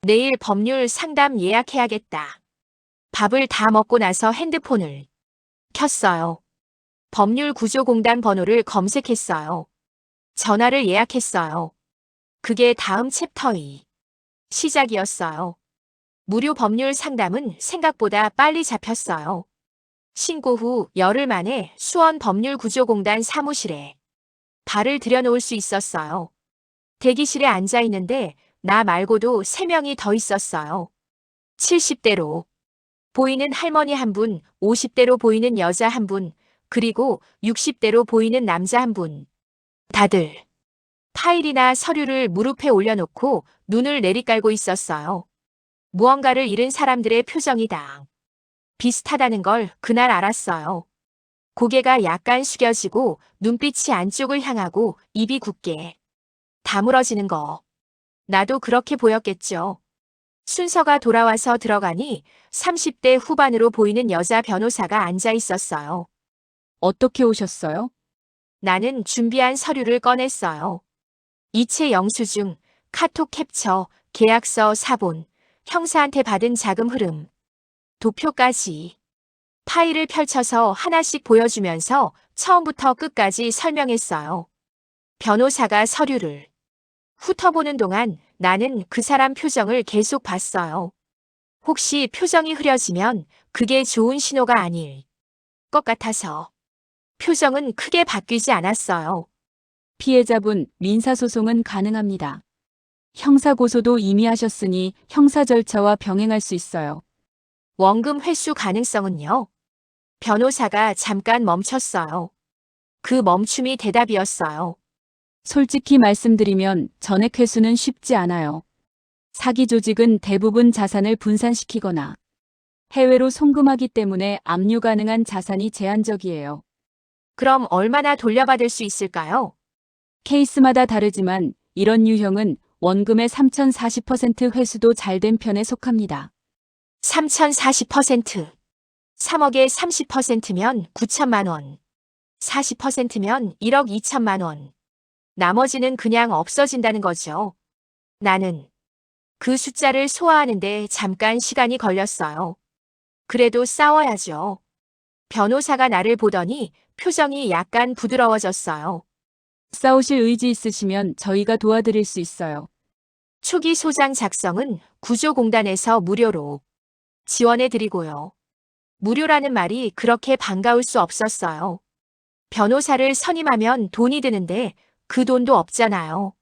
내일 법률 상담 예약해야겠다. 밥을 다 먹고 나서 핸드폰을 켰어요. 법률구조공단 번호를 검색했어요. 전화를 예약했어요. 그게 다음 챕터의 시작이었어요. 무료 법률 상담은 생각보다 빨리 잡혔어요. 신고 후 열흘 만에 수원법률구조공단 사무실에 발을 들여놓을 수 있었어요. 대기실에 앉아 있는데 나 말고도 3명이 더 있었어요. 70대로 보이는 할머니 한 분, 50대로 보이는 여자 한 분, 그리고 60대로 보이는 남자 한 분. 다들 파일이나 서류를 무릎에 올려놓고 눈을 내리깔고 있었어요. 무언가를 잃은 사람들의 표정이 다 비슷하다는 걸 그날 알았어요. 고개가 약간 숙여지고 눈빛이 안쪽을 향하고 입이 굳게 다물어지는 거. 나도 그렇게 보였겠죠. 순서가 돌아와서 들어가니 30대 후반으로 보이는 여자 변호사가 앉아 있었어요. 어떻게 오셨어요? 나는 준비한 서류를 꺼냈어요. 이체 영수증, 카톡 캡처, 계약서 사본, 형사한테 받은 자금 흐름, 도표까지. 파일을 펼쳐서 하나씩 보여주면서 처음부터 끝까지 설명했어요. 변호사가 서류를 훑어보는 동안 나는 그 사람 표정을 계속 봤어요. 혹시 표정이 흐려지면 그게 좋은 신호가 아닐 것 같아서. 표정은 크게 바뀌지 않았어요. 피해자분 민사소송은 가능합니다. 형사고소도 이미 하셨으니 형사 절차와 병행할 수 있어요. 원금 회수 가능성은요? 변호사가 잠깐 멈췄어요. 그 멈춤이 대답이었어요. 솔직히 말씀드리면 전액 회수는 쉽지 않아요. 사기 조직은 대부분 자산을 분산시키거나 해외로 송금하기 때문에 압류 가능한 자산이 제한적이에요. 그럼 얼마나 돌려받을 수 있을까요? 케이스마다 다르지만 이런 유형은 원금의 3040% 회수도 잘 된 편에 속합니다. 3040%. 3억의 30%면 9천만 원. 40%면 1억 2천만 원. 나머지는 그냥 없어진다는 거죠. 나는 그 숫자를 소화하는데 잠깐 시간이 걸렸어요. 그래도 싸워야죠. 변호사가 나를 보더니 표정이 약간 부드러워졌어요. 싸우실 의지 있으시면 저희가 도와드릴 수 있어요. 초기 소장 작성은 구조공단에서 무료로 지원해드리고요. 무료라는 말이 그렇게 반가울 수 없었어요. 변호사를 선임하면 돈이 드는데 그 돈도 없잖아요.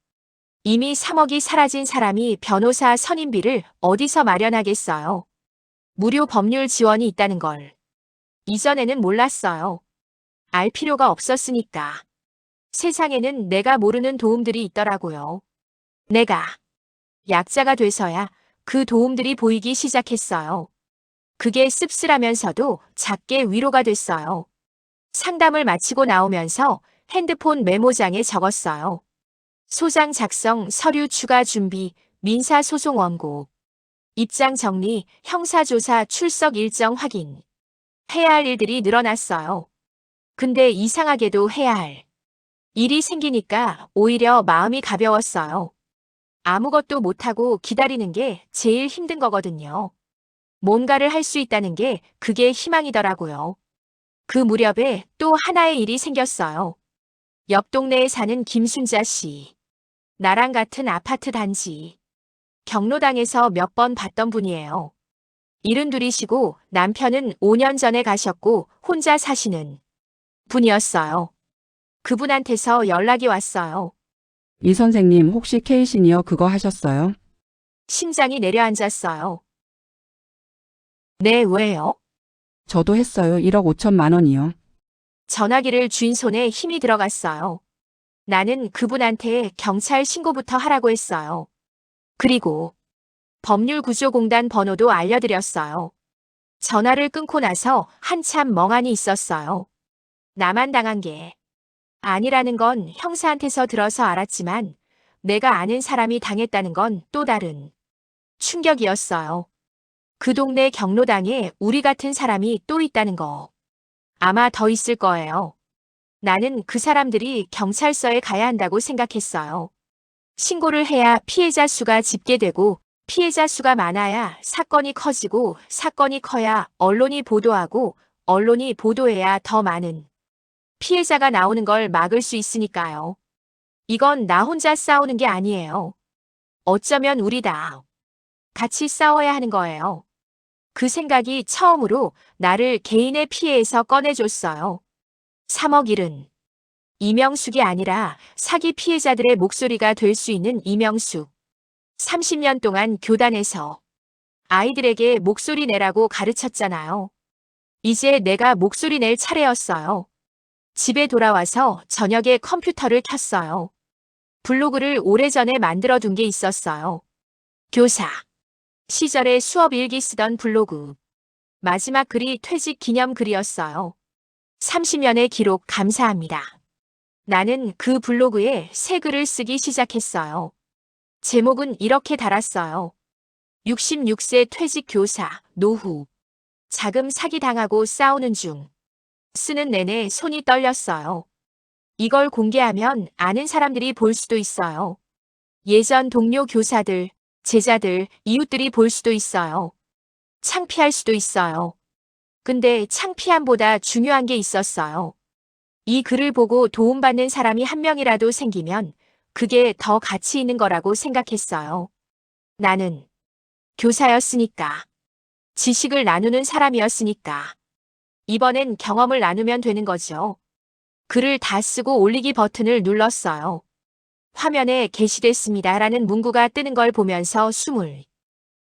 이미 3억이 사라진 사람이 변호사 선임비를 어디서 마련하겠어요. 무료 법률 지원이 있다는 걸 이전에는 몰랐어요. 알 필요가 없었으니까. 세상에는 내가 모르는 도움들이 있더라고요. 내가 약자가 돼서야 그 도움들이 보이기 시작했어요. 그게 씁쓸하면서도 작게 위로가 됐어요. 상담을 마치고 나오면서 핸드폰 메모장에 적었어요. 소장 작성, 서류 추가 준비, 민사소송 원고, 입장 정리, 형사조사 출석 일정 확인. 해야 할 일들이 늘어났어요. 근데 이상하게도 해야 할 일이 생기니까 오히려 마음이 가벼웠어요. 아무것도 못하고 기다리는 게 제일 힘든 거거든요. 뭔가를 할 수 있다는 게 그게 희망이더라고요. 그 무렵에 또 하나의 일이 생겼어요. 옆 동네에 사는 김순자 씨. 나랑 같은 아파트 단지. 경로당에서 몇 번 봤던 분이에요. 72이시고 남편은 5년 전에 가셨고 혼자 사시는 분이었어요. 그분한테서 연락이 왔어요. 이 선생님 혹시 K시니어 그거 하셨어요? 심장이 내려앉았어요. 네, 왜요? 저도 했어요. 1억 5천만 원이요. 전화기를 쥔 손에 힘이 들어갔어요. 나는 그분한테 경찰 신고부터 하라고 했어요. 그리고 법률구조공단 번호도 알려드렸어요. 전화를 끊고 나서 한참 멍하니 있었어요. 나만 당한 게 아니라는 건 형사한테서 들어서 알았지만 내가 아는 사람이 당했다는 건 또 다른 충격이었어요. 그 동네 경로당에 우리 같은 사람이 또 있다는 거. 아마 더 있을 거예요. 나는 그 사람들이 경찰서에 가야 한다고 생각했어요. 신고를 해야 피해자 수가 집계되고 피해자 수가 많아야 사건이 커지고 사건이 커야 언론이 보도하고 언론이 보도해야 더 많은 피해자가 나오는 걸 막을 수 있으니까요. 이건 나 혼자 싸우는 게 아니에요. 어쩌면 우리 다 같이 싸워야 하는 거예요. 그 생각이 처음으로 나를 개인의 피해에서 꺼내줬어요. 3억 1은 이명숙이 아니라 사기 피해자들의 목소리가 될 수 있는 이명숙. 30년 동안 교단에서 아이들에게 목소리 내라고 가르쳤잖아요. 이제 내가 목소리 낼 차례였어요. 집에 돌아와서 저녁에 컴퓨터를 켰어요. 블로그를 오래전에 만들어둔 게 있었어요. 교사 시절에 수업 일기 쓰던 블로그. 마지막 글이 퇴직 기념 글이었어요. 30년의 기록 감사합니다. 나는 그 블로그에 새 글을 쓰기 시작했어요. 제목은 이렇게 달았어요. 66세 퇴직 교사, 노후. 자금 사기당하고 싸우는 중. 쓰는 내내 손이 떨렸어요. 이걸 공개하면 아는 사람들이 볼 수도 있어요. 예전 동료 교사들, 제자들, 이웃들이 볼 수도 있어요. 창피할 수도 있어요. 근데 창피함보다 중요한 게 있었어요. 이 글을 보고 도움받는 사람이 한 명이라도 생기면 그게 더 가치 있는 거라고 생각했어요. 나는 교사였으니까. 지식을 나누는 사람이었으니까. 이번엔 경험을 나누면 되는 거죠. 글을 다 쓰고 올리기 버튼을 눌렀어요. 화면에 게시됐습니다라는 문구가 뜨는 걸 보면서 숨을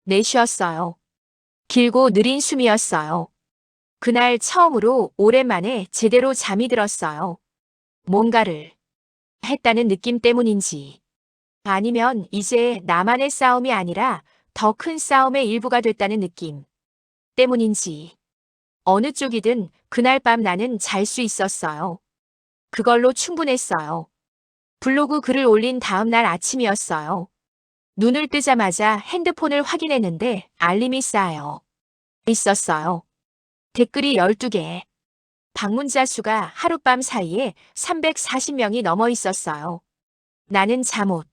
내쉬었어요. 길고 느린 숨이었어요. 그날 처음으로 오랜만에 제대로 잠이 들었어요. 뭔가를 했다는 느낌 때문인지 아니면 이제 나만의 싸움이 아니라 더 큰 싸움의 일부가 됐다는 느낌 때문인지 어느 쪽이든 그날 밤 나는 잘 수 있었어요. 그걸로 충분했어요. 블로그 글을 올린 다음 날 아침이었어요. 눈을 뜨자마자 핸드폰을 확인했는데 알림이 쌓여 있었어요. 댓글이 12개. 방문자 수가 하룻밤 사이에 340명이 넘어 있었어요. 나는 잠옷.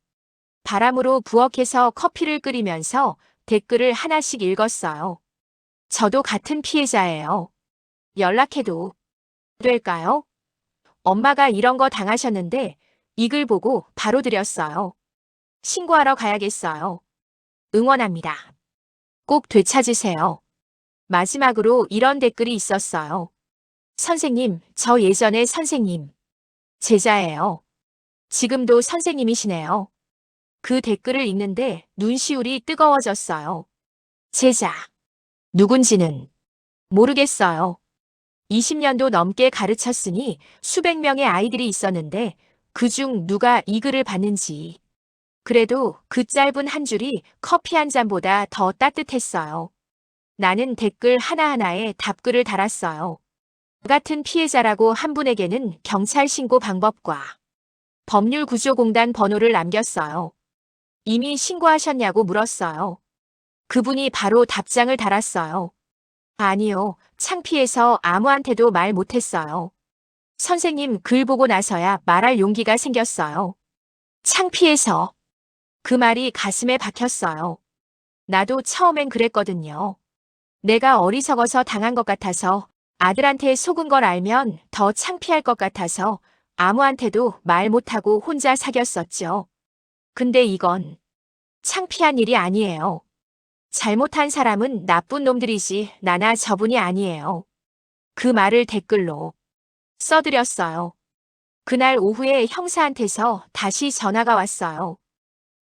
바람으로 부엌에서 커피를 끓이면서 댓글을 하나씩 읽었어요. 저도 같은 피해자예요. 연락해도 될까요? 엄마가 이런 거 당하셨는데 이 글 보고 바로 드렸어요. 신고하러 가야겠어요. 응원합니다. 꼭 되찾으세요. 마지막으로 이런 댓글이 있었어요. 선생님, 저 예전에 선생님. 제자예요. 지금도 선생님이시네요. 그 댓글을 읽는데 눈시울이 뜨거워졌어요. 제자. 누군지는 모르겠어요. 20년도 넘게 가르쳤으니 수백 명의 아이들이 있었는데 그중 누가 이 글을 봤는지. 그래도 그 짧은 한 줄이 커피 한 잔보다 더 따뜻했어요. 나는 댓글 하나하나에 답글을 달았어요. 같은 피해자라고 한 분에게는 경찰 신고 방법과 법률구조공단 번호를 남겼어요. 이미 신고하셨냐고 물었어요. 그분이 바로 답장을 달았어요. 아니요, 창피해서 아무한테도 말 못했어요. 선생님 글 보고 나서야 말할 용기가 생겼어요. 창피해서. 그 말이 가슴에 박혔어요. 나도 처음엔 그랬거든요. 내가 어리석어서 당한 것 같아서, 아들한테 속은 걸 알면 더 창피할 것 같아서 아무한테도 말 못하고 혼자 사귀었었죠. 근데 이건 창피한 일이 아니에요. 잘못한 사람은 나쁜 놈들이지 나나 저분이 아니에요. 그 말을 댓글로 써드렸어요. 그날 오후에 형사한테서 다시 전화가 왔어요.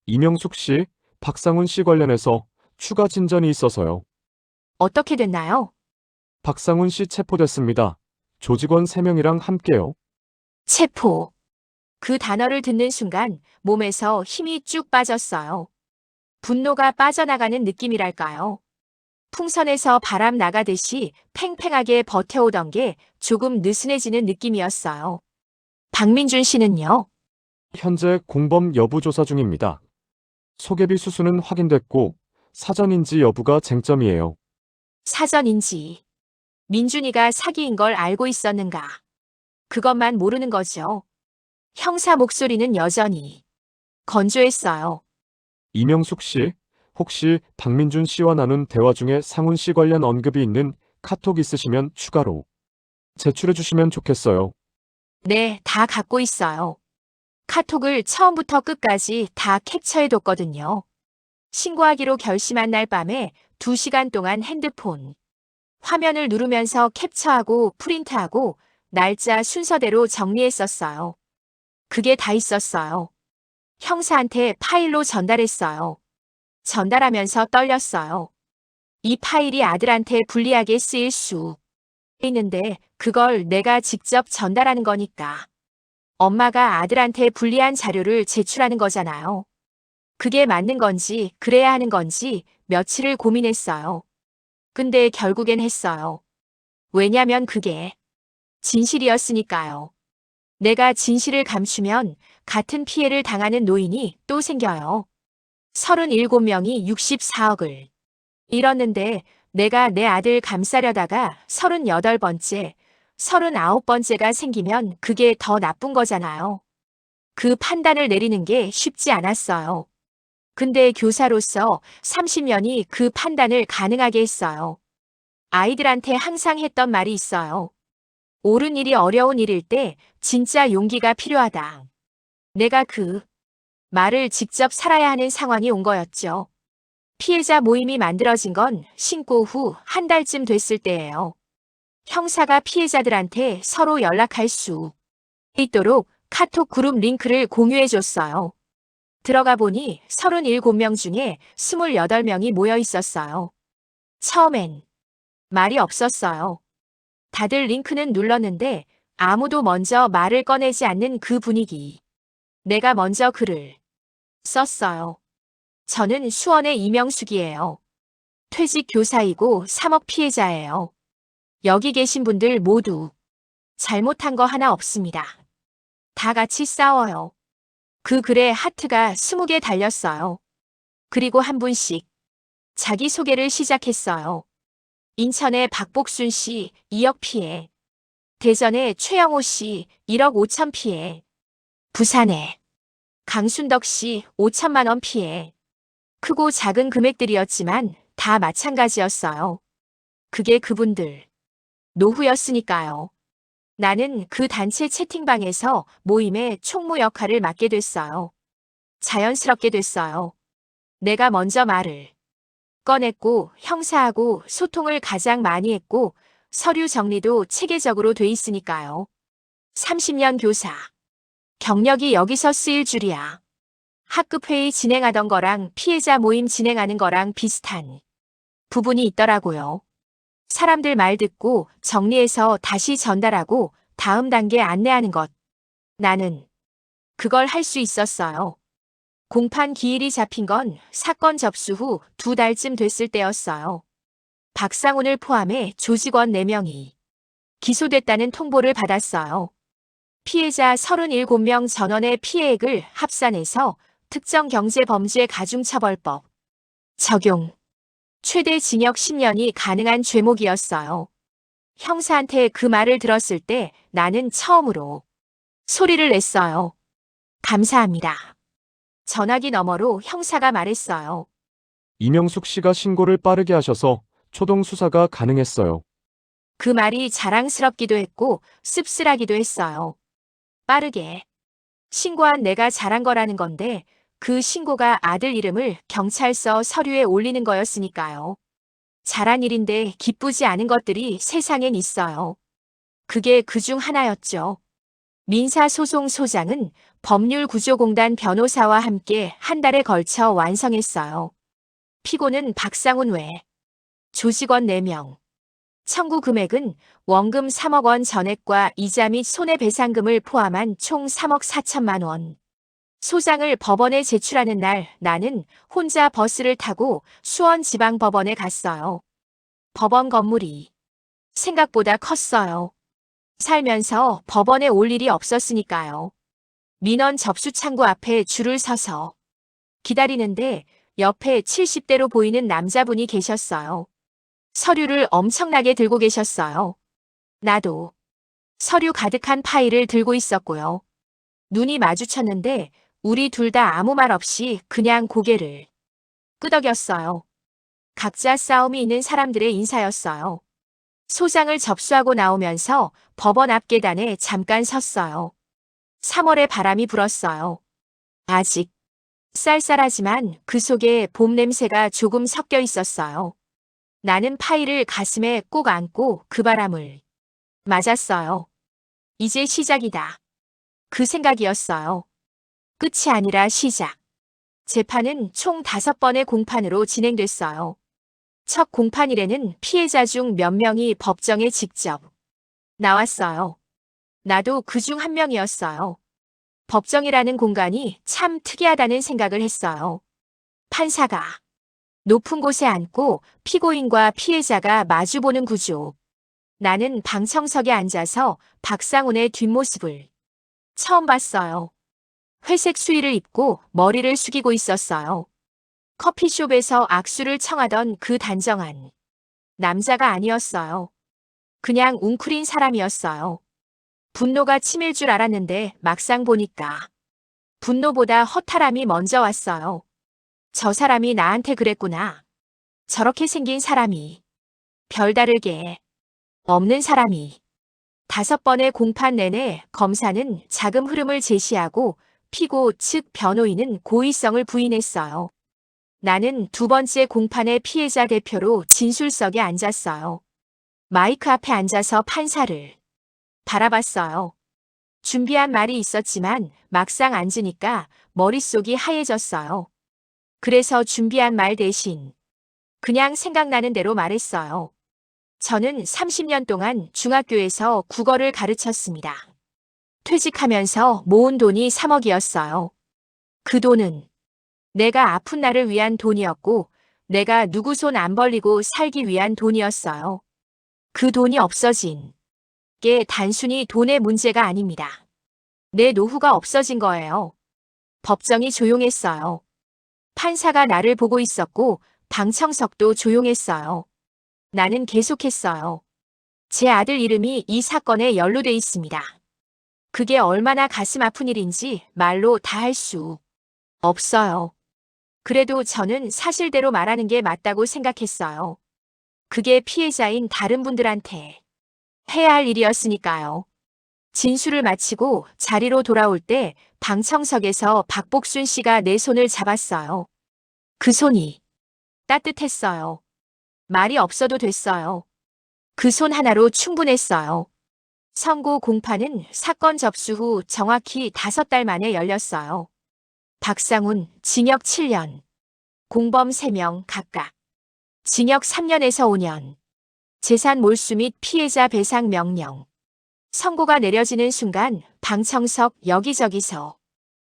이명숙 씨, 박상훈 씨 관련해서 추가 진전이 있어서요. 어떻게 됐나요? 박상훈 씨 체포됐습니다. 조직원 3명이랑 함께요. 체포. 그 단어를 듣는 순간 몸에서 힘이 쭉 빠졌어요. 분노가 빠져나가는 느낌이랄까요. 풍선에서 바람 나가듯이 팽팽하게 버텨오던 게 조금 느슨해지는 느낌이었어요. 박민준 씨는요? 현재 공범 여부 조사 중입니다. 소개비 수수는 확인됐고 사전인지 여부가 쟁점이에요. 사전인지. 민준이가 사기인 걸 알고 있었는가? 그것만 모르는 거죠. 형사 목소리는 여전히 건조했어요. 이명숙 씨, 혹시 박민준 씨와 나눈 대화 중에 상훈 씨 관련 언급이 있는 카톡 있으시면 추가로 제출해 주시면 좋겠어요. 네, 다 갖고 있어요. 카톡을 처음부터 끝까지 다 캡처해뒀거든요. 신고하기로 결심한 날 밤에 2시간 동안 핸드폰 화면을 누르면서 캡처하고 프린트하고 날짜 순서대로 정리했었어요. 그게 다 있었어요. 형사한테 파일로 전달했어요. 전달하면서 떨렸어요. 이 파일이 아들한테 불리하게 쓰일 수 있는데 그걸 내가 직접 전달하는 거니까. 엄마가 아들한테 불리한 자료를 제출하는 거잖아요. 그게 맞는 건지 그래야 하는 건지 며칠을 고민했어요. 근데 결국엔 했어요. 왜냐면 그게 진실이었으니까요. 내가 진실을 감추면 같은 피해를 당하는 노인이 또 생겨요. 37명이 64억을 잃었는데 내가 내 아들 감싸려다가 38번째, 39번째가 생기면 그게 더 나쁜 거잖아요. 그 판단을 내리는 게 쉽지 않았어요. 근데 교사로서 30년이 그 판단을 가능하게 했어요. 아이들한테 항상 했던 말이 있어요. 옳은 일이 어려운 일일 때 진짜 용기가 필요하다. 내가 그 말을 직접 살아야 하는 상황이 온 거였죠. 피해자 모임이 만들어진 건 신고 후 한 달쯤 됐을 때예요. 형사가 피해자들한테 서로 연락할 수 있도록 카톡 그룹 링크를 공유해 줬어요. 들어가 보니 37명 중에 28명이 모여 있었어요. 처음엔 말이 없었어요. 다들 링크는 눌렀는데 아무도 먼저 말을 꺼내지 않는 그 분위기. 내가 먼저 글을 썼어요. 저는 수원의 이명숙이에요. 퇴직 교사이고 3억 피해자예요. 여기 계신 분들 모두 잘못한 거 하나 없습니다. 다 같이 싸워요. 그 글에 하트가 20개 달렸어요. 그리고 한 분씩 자기소개를 시작했어요. 인천의 박복순 씨 2억 피해. 대전의 최영호 씨 1억 5천 피해. 부산의 강순덕 씨 5천만 원 피해. 크고 작은 금액들이었지만 다 마찬가지였어요. 그게 그분들 노후였으니까요. 나는 그 단체 채팅방에서 모임의 총무 역할을 맡게 됐어요. 자연스럽게 됐어요. 내가 먼저 말을 꺼냈고 형사하고 소통을 가장 많이 했고 서류 정리도 체계적으로 돼 있으니까요. 30년 교사. 경력이 여기서 쓰일 줄이야. 학급 회의 진행하던 거랑 피해자 모임 진행하는 거랑 비슷한 부분이 있더라고요. 사람들 말 듣고 정리해서 다시 전달하고 다음 단계 안내하는 것. 나는 그걸 할 수 있었어요. 공판 기일이 잡힌 건 사건 접수 후 2달쯤 됐을 때였어요. 박상훈을 포함해 조직원 4명이 기소됐다는 통보를 받았어요. 피해자 37명 전원의 피해액을 합산해서 특정경제범죄 가중처벌법 적용. 최대 징역 10년이 가능한 죄목이었어요. 형사한테 그 말을 들었을 때 나는 처음으로 소리를 냈어요. 감사합니다. 전화기 너머로 형사가 말했어요. 이명숙 씨가 신고를 빠르게 하셔서 초동 수사가 가능했어요. 그 말이 자랑스럽기도 했고 씁쓸하기도 했어요. 빠르게. 신고한 내가 잘한 거라는 건데 그 신고가 아들 이름을 경찰서 서류에 올리는 거였으니까요. 잘한 일인데 기쁘지 않은 것들이 세상엔 있어요. 그게 그중 하나였죠. 민사소송소장은 법률구조공단 변호사와 함께 한 달에 걸쳐 완성했어요. 피고는 박상훈 외 조직원 4명. 청구 금액은 원금 3억 원 전액과 이자 및 손해배상금을 포함한 총 3억 4천만 원. 소장을 법원에 제출하는 날 나는 혼자 버스를 타고 수원지방법원에 갔어요. 법원 건물이 생각보다 컸어요. 살면서 법원에 올 일이 없었으니까요. 민원 접수 창구 앞에 줄을 서서 기다리는데 옆에 70대로 보이는 남자분이 계셨어요. 서류를 엄청나게 들고 계셨어요. 나도 서류 가득한 파일을 들고 있었고요. 눈이 마주쳤는데 우리 둘 다 아무 말 없이 그냥 고개를 끄덕였어요. 각자 싸움이 있는 사람들의 인사였어요. 소장을 접수하고 나오면서 법원 앞 계단에 잠깐 섰어요. 3월에 바람이 불었어요. 아직 쌀쌀하지만 그 속에 봄 냄새가 조금 섞여 있었어요. 나는 파일을 가슴에 꼭 안고 그 바람을 맞았어요. 이제 시작이다. 그 생각이었어요. 끝이 아니라 시작. 재판은 총 5번의 공판으로 진행됐어요. 첫 공판일에는 피해자 중 몇 명이 법정에 직접 나왔어요. 나도 그 중 한 명이었어요. 법정이라는 공간이 참 특이하다는 생각을 했어요. 판사가 높은 곳에 앉고 피고인과 피해자가 마주보는 구조. 나는 방청석에 앉아서 박상훈의 뒷모습을 처음 봤어요. 회색 수의를 입고 머리를 숙이고 있었어요. 커피숍에서 악수를 청하던 그 단정한 남자가 아니었어요. 그냥 웅크린 사람이었어요. 분노가 치밀 줄 알았는데 막상 보니까 분노보다 허탈함이 먼저 왔어요. 저 사람이 나한테 그랬구나. 저렇게 생긴 사람이. 별다르게 없는 사람이. 5번의 공판 내내 검사는 자금 흐름을 제시하고 피고 측 변호인은 고의성을 부인했어요. 나는 2번째 공판의 피해자 대표로 진술석에 앉았어요. 마이크 앞에 앉아서 판사를 바라봤어요. 준비한 말이 있었지만 막상 앉으니까 머릿속이 하얘졌어요. 그래서 준비한 말 대신 그냥 생각나는 대로 말했어요. 저는 30년 동안 중학교에서 국어를 가르쳤습니다. 퇴직하면서 모은 돈이 3억이었어요. 그 돈은 내가 아픈 나를 위한 돈이었고 내가 누구 손 안 벌리고 살기 위한 돈이었어요. 그 돈이 없어진 게 단순히 돈의 문제가 아닙니다. 내 노후가 없어진 거예요. 법정이 조용했어요. 판사가 나를 보고 있었고 방청석도 조용했어요. 나는 계속했어요. 제 아들 이름이 이 사건에 연루돼 있습니다. 그게 얼마나 가슴 아픈 일인지 말로 다 할 수 없어요. 그래도 저는 사실대로 말하는 게 맞다고 생각했어요. 그게 피해자인 다른 분들한테 해야 할 일이었으니까요. 진술을 마치고 자리로 돌아올 때 방청석에서 박복순 씨가 내 손을 잡았어요. 그 손이 따뜻했어요. 말이 없어도 됐어요. 그 손 하나로 충분했어요. 선고 공판은 사건 접수 후 정확히 5달 만에 열렸어요. 박상훈, 징역 7년. 공범 3명 각각. 징역 3년에서 5년. 재산 몰수 및 피해자 배상 명령. 선고가 내려지는 순간 방청석 여기저기서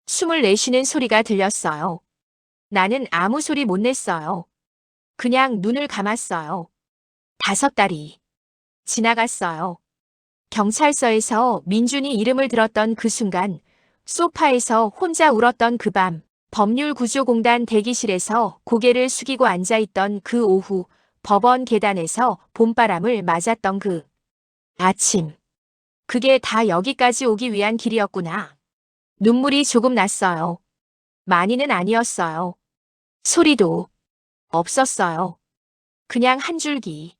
숨을 내쉬는 소리가 들렸어요. 나는 아무 소리 못 냈어요. 그냥 눈을 감았어요. 5달이 지나갔어요. 경찰서에서 민준이 이름을 들었던 그 순간, 소파에서 혼자 울었던 그 밤, 법률구조공단 대기실에서 고개를 숙이고 앉아있던 그 오후, 법원 계단에서 봄바람을 맞았던 그 아침. 그게 다 여기까지 오기 위한 길이었구나. 눈물이 조금 났어요. 많이는 아니었어요. 소리도 없었어요. 그냥 한 줄기.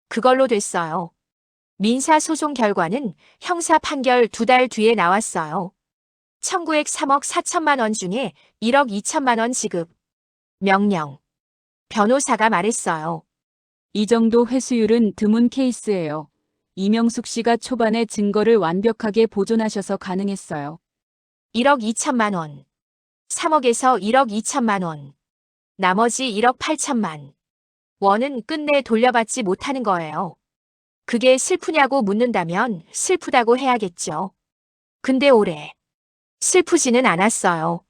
그걸로 됐어요. 민사소송 결과는 형사 판결 2달 뒤에 나왔어요. 청구액 3억 4천만 원 중에 1억 2천만 원 지급. 명령. 변호사가 말했어요. 이 정도 회수율은 드문 케이스예요. 이명숙 씨가 초반에 증거를 완벽하게 보존하셔서 가능했어요. 1억 2천만 원. 3억에서 1억 2천만 원. 나머지 1억 8천만 원은 끝내 돌려받지 못하는 거예요. 그게 슬프냐고 묻는다면 슬프다고 해야겠죠. 근데 올해 슬프지는 않았어요.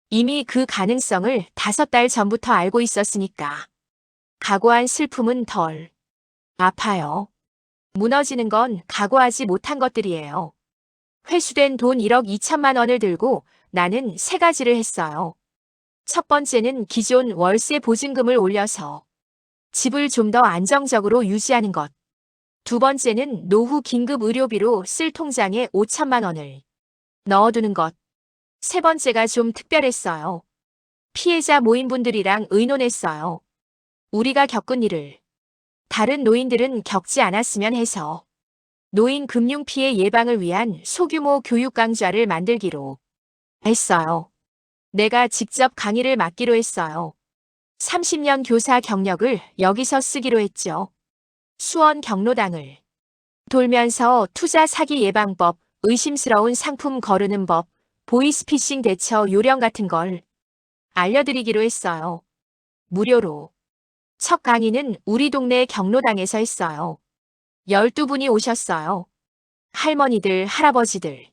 이미 그 가능성을 5달 전부터 알고 있었으니까. 각오한 슬픔은 덜 아파요. 무너지는 건 각오하지 못한 것들이에요. 회수된 돈 1억 2천만 원을 들고 나는 3가지를 했어요. 첫 번째는 기존 월세 보증금을 올려서 집을 좀 더 안정적으로 유지하는 것. 두 번째는 노후 긴급 의료비로 쓸 통장에 5천만 원을 넣어두는 것. 세 번째가 좀 특별했어요. 피해자 모임분들이랑 의논했어요. 우리가 겪은 일을 다른 노인들은 겪지 않았으면 해서 노인 금융 피해 예방을 위한 소규모 교육 강좌를 만들기로 했어요. 내가 직접 강의를 맡기로 했어요. 30년 교사 경력을 여기서 쓰기로 했죠. 수원 경로당을 돌면서 투자 사기 예방법, 의심스러운 상품 거르는 법, 보이스피싱 대처 요령 같은 걸 알려드리기로 했어요. 무료로. 첫 강의는 우리 동네 경로당에서 했어요. 12분이 오셨어요. 할머니들, 할아버지들.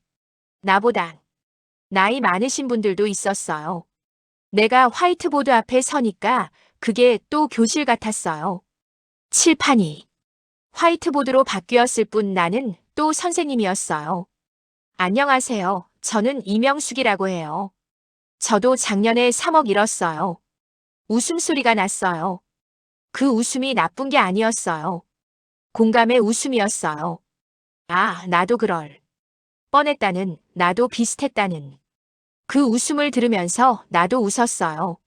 나보다 나이 많으신 분들도 있었어요. 내가 화이트보드 앞에 서니까 그게 또 교실 같았어요. 칠판이 화이트보드로 바뀌었을 뿐 나는 또 선생님이었어요. 안녕하세요. 저는 이명숙이라고 해요. 저도 작년에 3억 잃었어요. 웃음소리가 났어요. 그 웃음이 나쁜 게 아니었어요. 공감의 웃음이었어요. 아, 나도 그럴 뻔했다는, 나도 비슷했다는. 그 웃음을 들으면서 나도 웃었어요.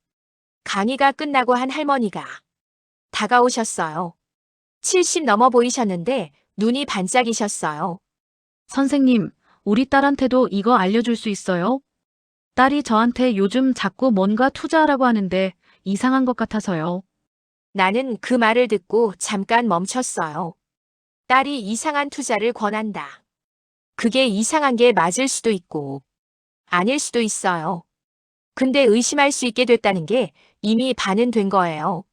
강의가 끝나고 한 할머니가 다가오셨어요. 70 넘어 보이셨는데 눈이 반짝이셨어요. 선생님, 우리 딸한테도 이거 알려줄 수 있어요? 딸이 저한테 요즘 자꾸 뭔가 투자하라고 하는데 이상한 것 같아서요. 나는 그 말을 듣고 잠깐 멈췄어요. 딸이 이상한 투자를 권한다. 그게 이상한 게 맞을 수도 있고 아닐 수도 있어요. 근데 의심할 수 있게 됐다는 게 이미 반은 된 거예요.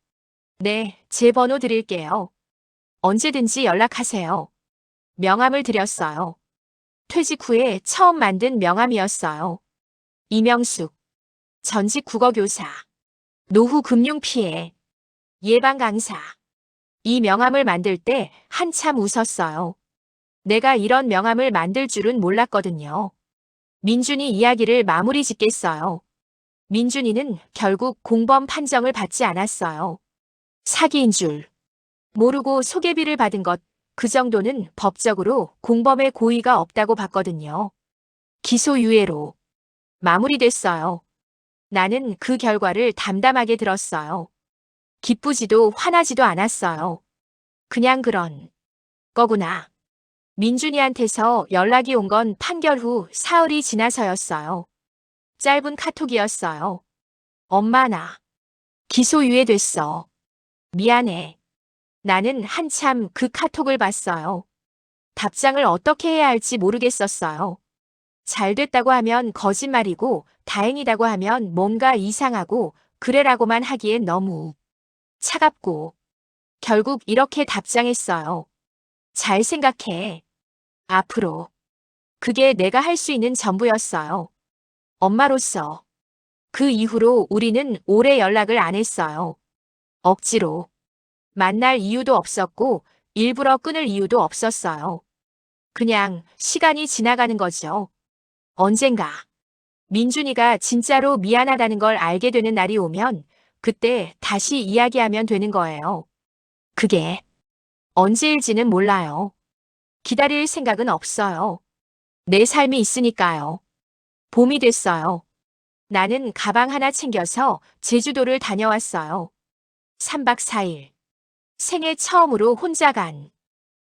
네, 제 번호 드릴게요. 언제든지 연락하세요. 명함을 드렸어요. 퇴직 후에 처음 만든 명함이었어요. 이명숙, 전직 국어교사, 노후 금융 피해, 예방 강사. 이 명함을 만들 때 한참 웃었어요. 내가 이런 명함을 만들 줄은 몰랐거든요. 민준이 이야기를 마무리 짓겠어요. 민준이는 결국 공범 판정을 받지 않았어요. 사기인 줄 모르고 소개비를 받은 것, 그 정도는 법적으로 공범의 고의가 없다고 봤거든요. 기소유예로 마무리됐어요. 나는 그 결과를 담담하게 들었어요. 기쁘지도 화나지도 않았어요. 그냥 그런 거구나. 민준이한테서 연락이 온 건 판결 후 사흘이 지나서였어요. 짧은 카톡이었어요. 엄마, 나 기소유예됐어. 미안해. 나는 한참 그 카톡을 봤어요. 답장을 어떻게 해야 할지 모르겠었어요. 잘 됐다고 하면 거짓말이고 다행이라고 하면 뭔가 이상하고 그래라고만 하기엔 너무 차갑고 결국 이렇게 답장했어요. 잘 생각해. 앞으로. 그게 내가 할 수 있는 전부였어요. 엄마로서. 그 이후로 우리는 오래 연락을 안 했어요. 억지로. 만날 이유도 없었고 일부러 끊을 이유도 없었어요. 그냥 시간이 지나가는 거죠. 언젠가 민준이가 진짜로 미안하다는 걸 알게 되는 날이 오면 그때 다시 이야기하면 되는 거예요. 그게 언제일지는 몰라요. 기다릴 생각은 없어요. 내 삶이 있으니까요. 봄이 됐어요. 나는 가방 하나 챙겨서 제주도를 다녀왔어요. 3박 4일. 생애 처음으로 혼자 간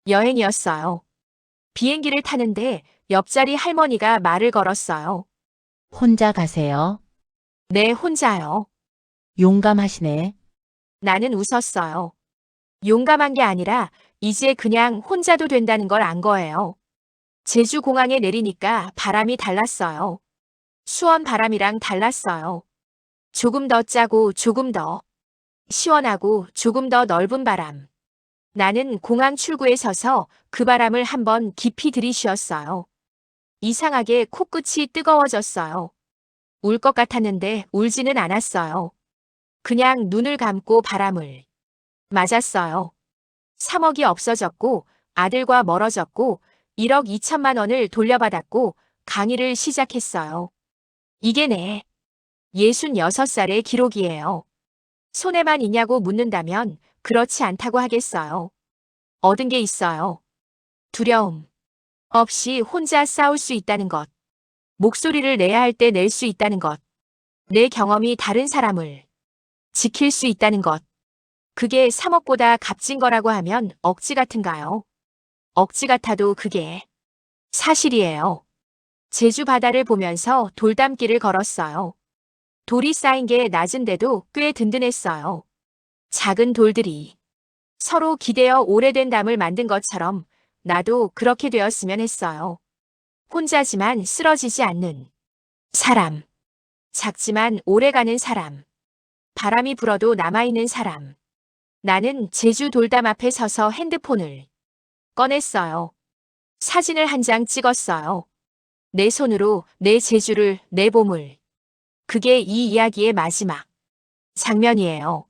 여행이었어요. 비행기를 타는데 옆자리 할머니가 말을 걸었어요. 혼자 가세요. 네, 혼자요. 용감하시네. 나는 웃었어요. 용감한 게 아니라 이제 그냥 혼자도 된다는 걸 안 거예요. 제주 공항에 내리니까 바람이 달랐어요. 수원 바람이랑 달랐어요. 조금 더 짜고 조금 더 시원하고 조금 더 넓은 바람. 나는 공항 출구에 서서 그 바람을 한번 깊이 들이쉬었어요. 이상하게 코끝이 뜨거워졌어요. 울 것 같았는데 울지는 않았어요. 그냥 눈을 감고 바람을 맞았어요. 3억이 없어졌고 아들과 멀어졌고 1억 2천만 원을 돌려받았고 강의를 시작했어요. 이게 내 66살의 기록이에요. 손해만 있냐고 묻는다면 그렇지 않다고 하겠어요. 얻은 게 있어요. 두려움 없이 혼자 싸울 수 있다는 것. 목소리를 내야 할 때 낼 수 있다는 것. 내 경험이 다른 사람을 지킬 수 있다는 것. 그게 3억보다 값진 거라고 하면 억지 같은가요? 억지 같아도 그게 사실이에요. 제주 바다를 보면서 돌담길을 걸었어요. 돌이 쌓인 게 낮은데도 꽤 든든했어요. 작은 돌들이 서로 기대어 오래된 담을 만든 것처럼 나도 그렇게 되었으면 했어요. 혼자지만 쓰러지지 않는 사람. 작지만 오래가는 사람. 바람이 불어도 남아있는 사람. 나는 제주 돌담 앞에 서서 핸드폰을 꺼냈어요. 사진을 한 장 찍었어요. 내 손으로 내 제주를, 내 봄을. 그게 이 이야기의 마지막 장면이에요.